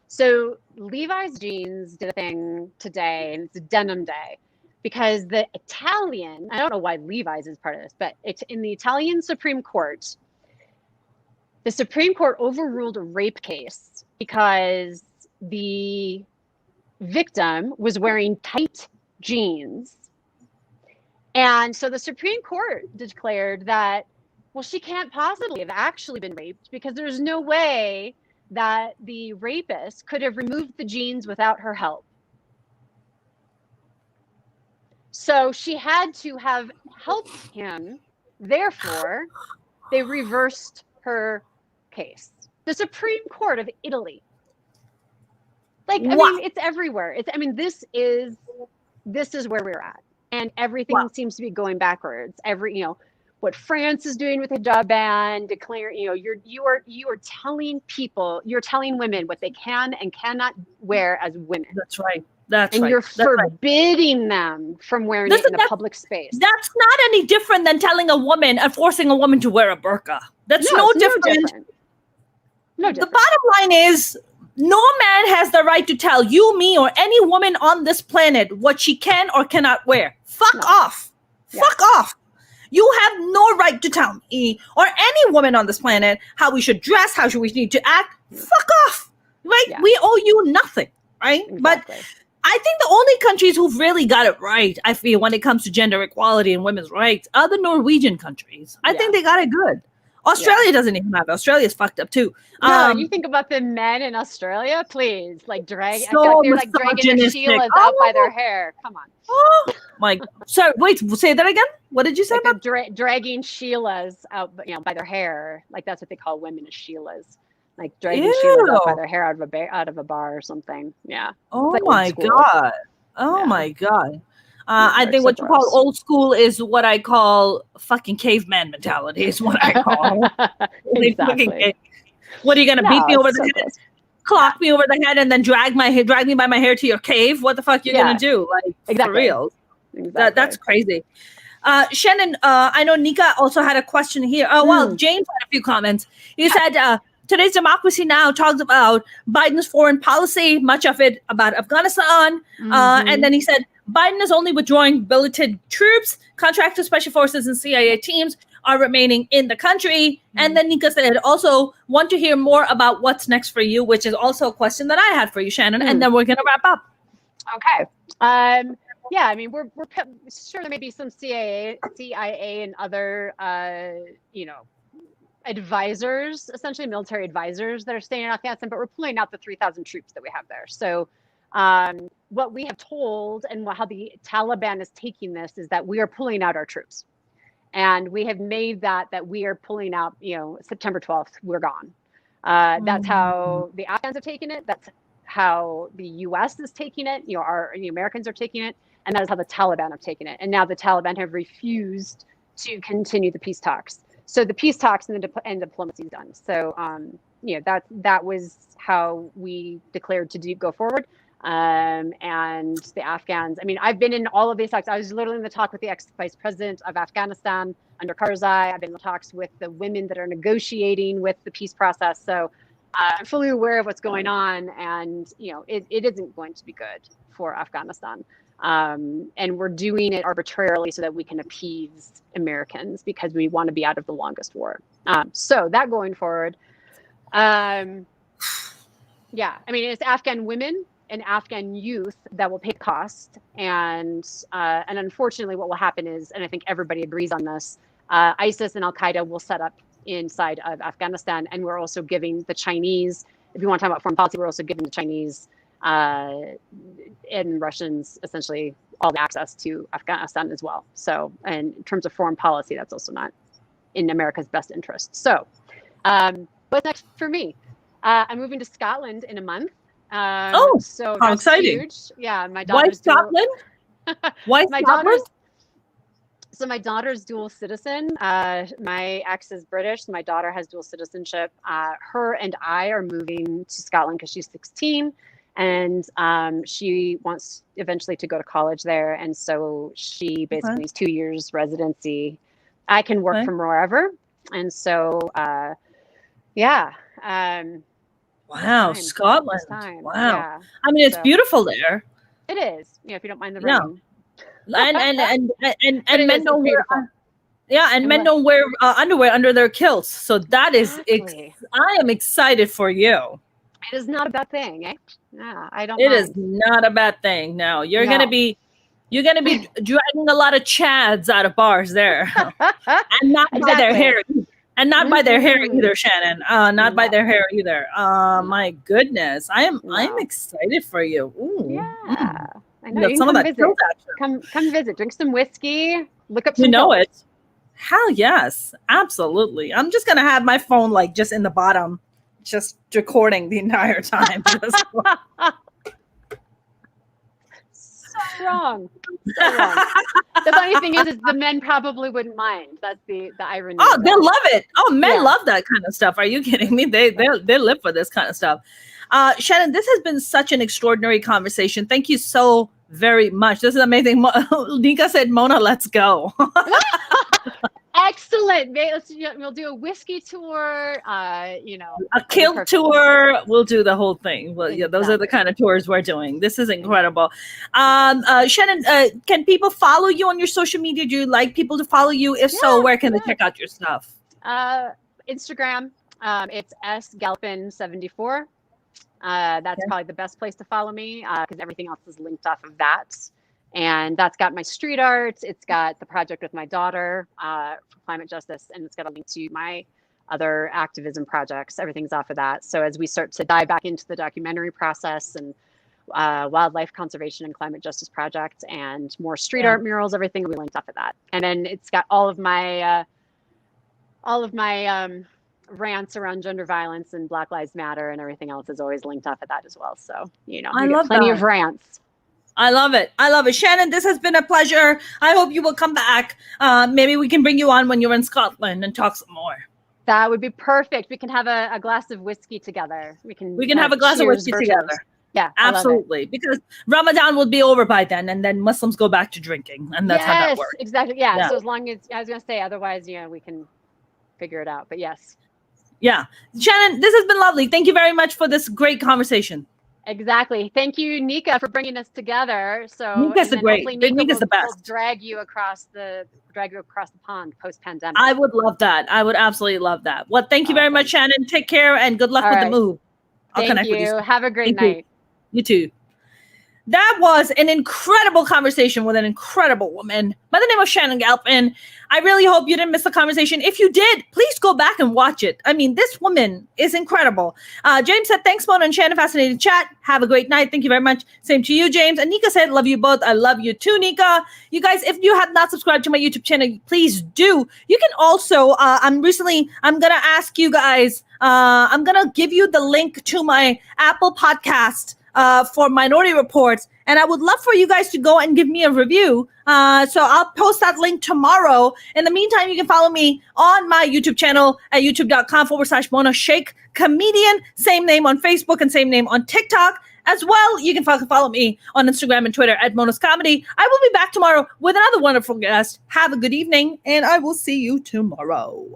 So Levi's jeans did a thing today, and it's a Denim Day, because the Italian, I don't know why Levi's is part of this, but it's in the Italian Supreme Court. The Supreme Court overruled a rape case because the victim was wearing tight jeans. And so the Supreme Court declared that, well, she can't possibly have actually been raped, because there's no way that the rapist could have removed the jeans without her help. So she had to have helped him. Therefore, they reversed her case. The Supreme Court of Italy. Like, I mean, it's everywhere. This is where we're at. And everything seems to be going backwards. What France is doing with the hijab ban, declaring, you are telling people, you're telling women what they can and cannot wear as women. That's right. And you're forbidding them from wearing it in the public space. That's not any different than telling a woman and forcing a woman to wear a burqa. That's no different. No different. The bottom line is, no man has the right to tell you, me, or any woman on this planet what she can or cannot wear. Fuck off. Yeah. Fuck off. You have no right to tell me or any woman on this planet how we should dress, how we need to act. Fuck off. Right? Yeah. We owe you nothing. Right? Exactly. But I think the only countries who've really got it right, I feel, when it comes to gender equality and women's rights are the Norwegian countries. I think they got it good. Australia doesn't even have it. Australia's fucked up too. No, you think about the men in Australia, please, like dragging their Sheilas out by their hair. Come on. Oh my God. Sorry, wait, say that again. What did you say about dragging Sheilas out, by their hair? Like, that's what they call women, is Sheilas. Like dragging Sheilas out by their hair out of a bar or something. Yeah. Oh my God. Oh my God. I think what you call old school is what I call fucking caveman mentality, is what I call. Exactly. What are you going to beat me over the head? Clock me over the head and then drag me by my hair to your cave? What the fuck are you going to do? Like, for real. Exactly. That's crazy. Shannon, I know Nika also had a question here. James had a few comments. He said, today's Democracy Now! Talks about Biden's foreign policy, much of it about Afghanistan. And then he said, Biden is only withdrawing billeted troops. Contracted special forces and CIA teams are remaining in the country. And then Nika said, also want to hear more about what's next for you, which is also a question that I had for you, Shannon. And then we're going to wrap up. Okay. We're sure there may be some CIA and other, advisors, essentially military advisors, that are staying in Afghanistan, but we're pulling out the 3,000 troops that we have there. So what we have told and how the Taliban is taking this is that we are pulling out our troops. And we have made that we are pulling out, September 12th, we're gone. That's how the Afghans have taken it. That's how the U.S. is taking it. The Americans are taking it. And that is how the Taliban have taken it. And now the Taliban have refused to continue the peace talks. So the peace talks and diplomacy is done. So that was how we declared to go forward. And the Afghans, I mean, I've been in all of these talks. I was literally in the talk with the ex-vice president of Afghanistan under Karzai. I've been in the talks with the women that are negotiating with the peace process. So I'm fully aware of what's going on, and it isn't going to be good for Afghanistan. And we're doing it arbitrarily so that we can appease Americans because we want to be out of the longest war. So that going forward, I mean, it's Afghan women and Afghan youth that will pay the cost. And unfortunately, what will happen is, and I think everybody agrees on this, ISIS and Al-Qaeda will set up inside of Afghanistan. And we're also giving the Chinese, if you want to talk about foreign policy, we're also giving the Chinese and Russians essentially all the access to Afghanistan as well. So, and in terms of foreign policy, that's also not in America's best interest. So, what's next for me? I'm moving to Scotland in a month. So how exciting! Huge. Yeah, my daughter's Why Scotland? Why Scotland? So my daughter's dual citizen. My ex is British. My daughter has dual citizenship. Her and I are moving to Scotland because she's 16. And she wants eventually to go to college there. And so she basically needs 2 years residency. I can work from wherever. And so, wow, Scotland. Wow. Yeah. I mean, it's beautiful there. It is, if you don't mind the rain. And men don't wear men don't wear underwear under their kilts. So that is I am excited for you. It is not a bad thing, eh? Yeah, I don't. It is not a bad thing. No, you're gonna be dragging a lot of chads out of bars there, and not by their hair, and not by their hair either, Shannon. Not by their hair either. My goodness, I'm excited for you. Ooh. Yeah, I know. Some of that visit. Come visit. Drink some whiskey. Look up. Some it. Hell yes, absolutely. I'm just gonna have my phone just in the bottom. Just recording the entire time. So wrong. The funny thing is the men probably wouldn't mind. That's the irony. Oh, they'll love it. Oh, men love that kind of stuff. Are you kidding me? They live for this kind of stuff. Shannon, this has been such an extraordinary conversation. Thank you so very much. This is amazing. Nika said, Mona, let's go. Excellent. We'll do a whiskey tour, a kilt tour. We'll do the whole thing. Well, those are the kind of tours we're doing. This is incredible. Shannon, can people follow you on your social media? Do you like people to follow you? If so, where can they check out your stuff? Instagram. It's sgalpin74. That's probably the best place to follow me because everything else is linked off of that. And that's got my street art. It's got the project with my daughter for climate justice, and it's got a link to my other activism projects. Everything's off of that. So as we start to dive back into the documentary process and wildlife conservation and climate justice project and more street art murals, everything will be linked off of that. And then it's got all of my rants around gender violence and Black Lives Matter and everything else is always linked off of that as well. So, I love plenty of rants. I love it. Shannon, this has been a pleasure. I hope you will come back. Maybe we can bring you on when you're in Scotland and talk some more. That would be perfect. We can have a glass of whiskey together. We can have a glass of whiskey together. Yeah, absolutely. Because Ramadan will be over by then, and then Muslims go back to drinking, and that's how that works. Exactly. Yeah. So as long as I was going to say, otherwise, we can figure it out. But yes. Yeah, Shannon, this has been lovely. Thank you very much for this great conversation. Exactly. Thank you, Nika, for bringing us together. So Nika's the best. Will drag you across the pond post-pandemic. I would love that. I would absolutely love that. Well, thank you very much, Shannon. Take care and good luck with the move. I'll connect with you. Have a great night. You too. That was an incredible conversation with an incredible woman by the name of Shannon Galpin. I really hope you didn't miss the conversation. If you did, please go back and watch it. I mean, this woman is incredible. James said, thanks, Mona and Shannon. Fascinating chat. Have a great night. Thank you very much. Same to you, James. And Nika said, love you both. I love you too, Nika. You guys, if you have not subscribed to my YouTube channel, please do. You can also, I'm going to ask you guys, I'm going to give you the link to my Apple podcast for Minority Reports, And I would love for you guys to go and give me a review. So I'll post that link tomorrow. In the meantime, you can follow me on my YouTube channel at youtube.com/Mona Sheikh Comedian. Same name on Facebook and same name on TikTok. As well, you can follow me on Instagram and Twitter at Mona's Comedy. I will be back tomorrow with another wonderful guest. Have a good evening, and I will see you tomorrow.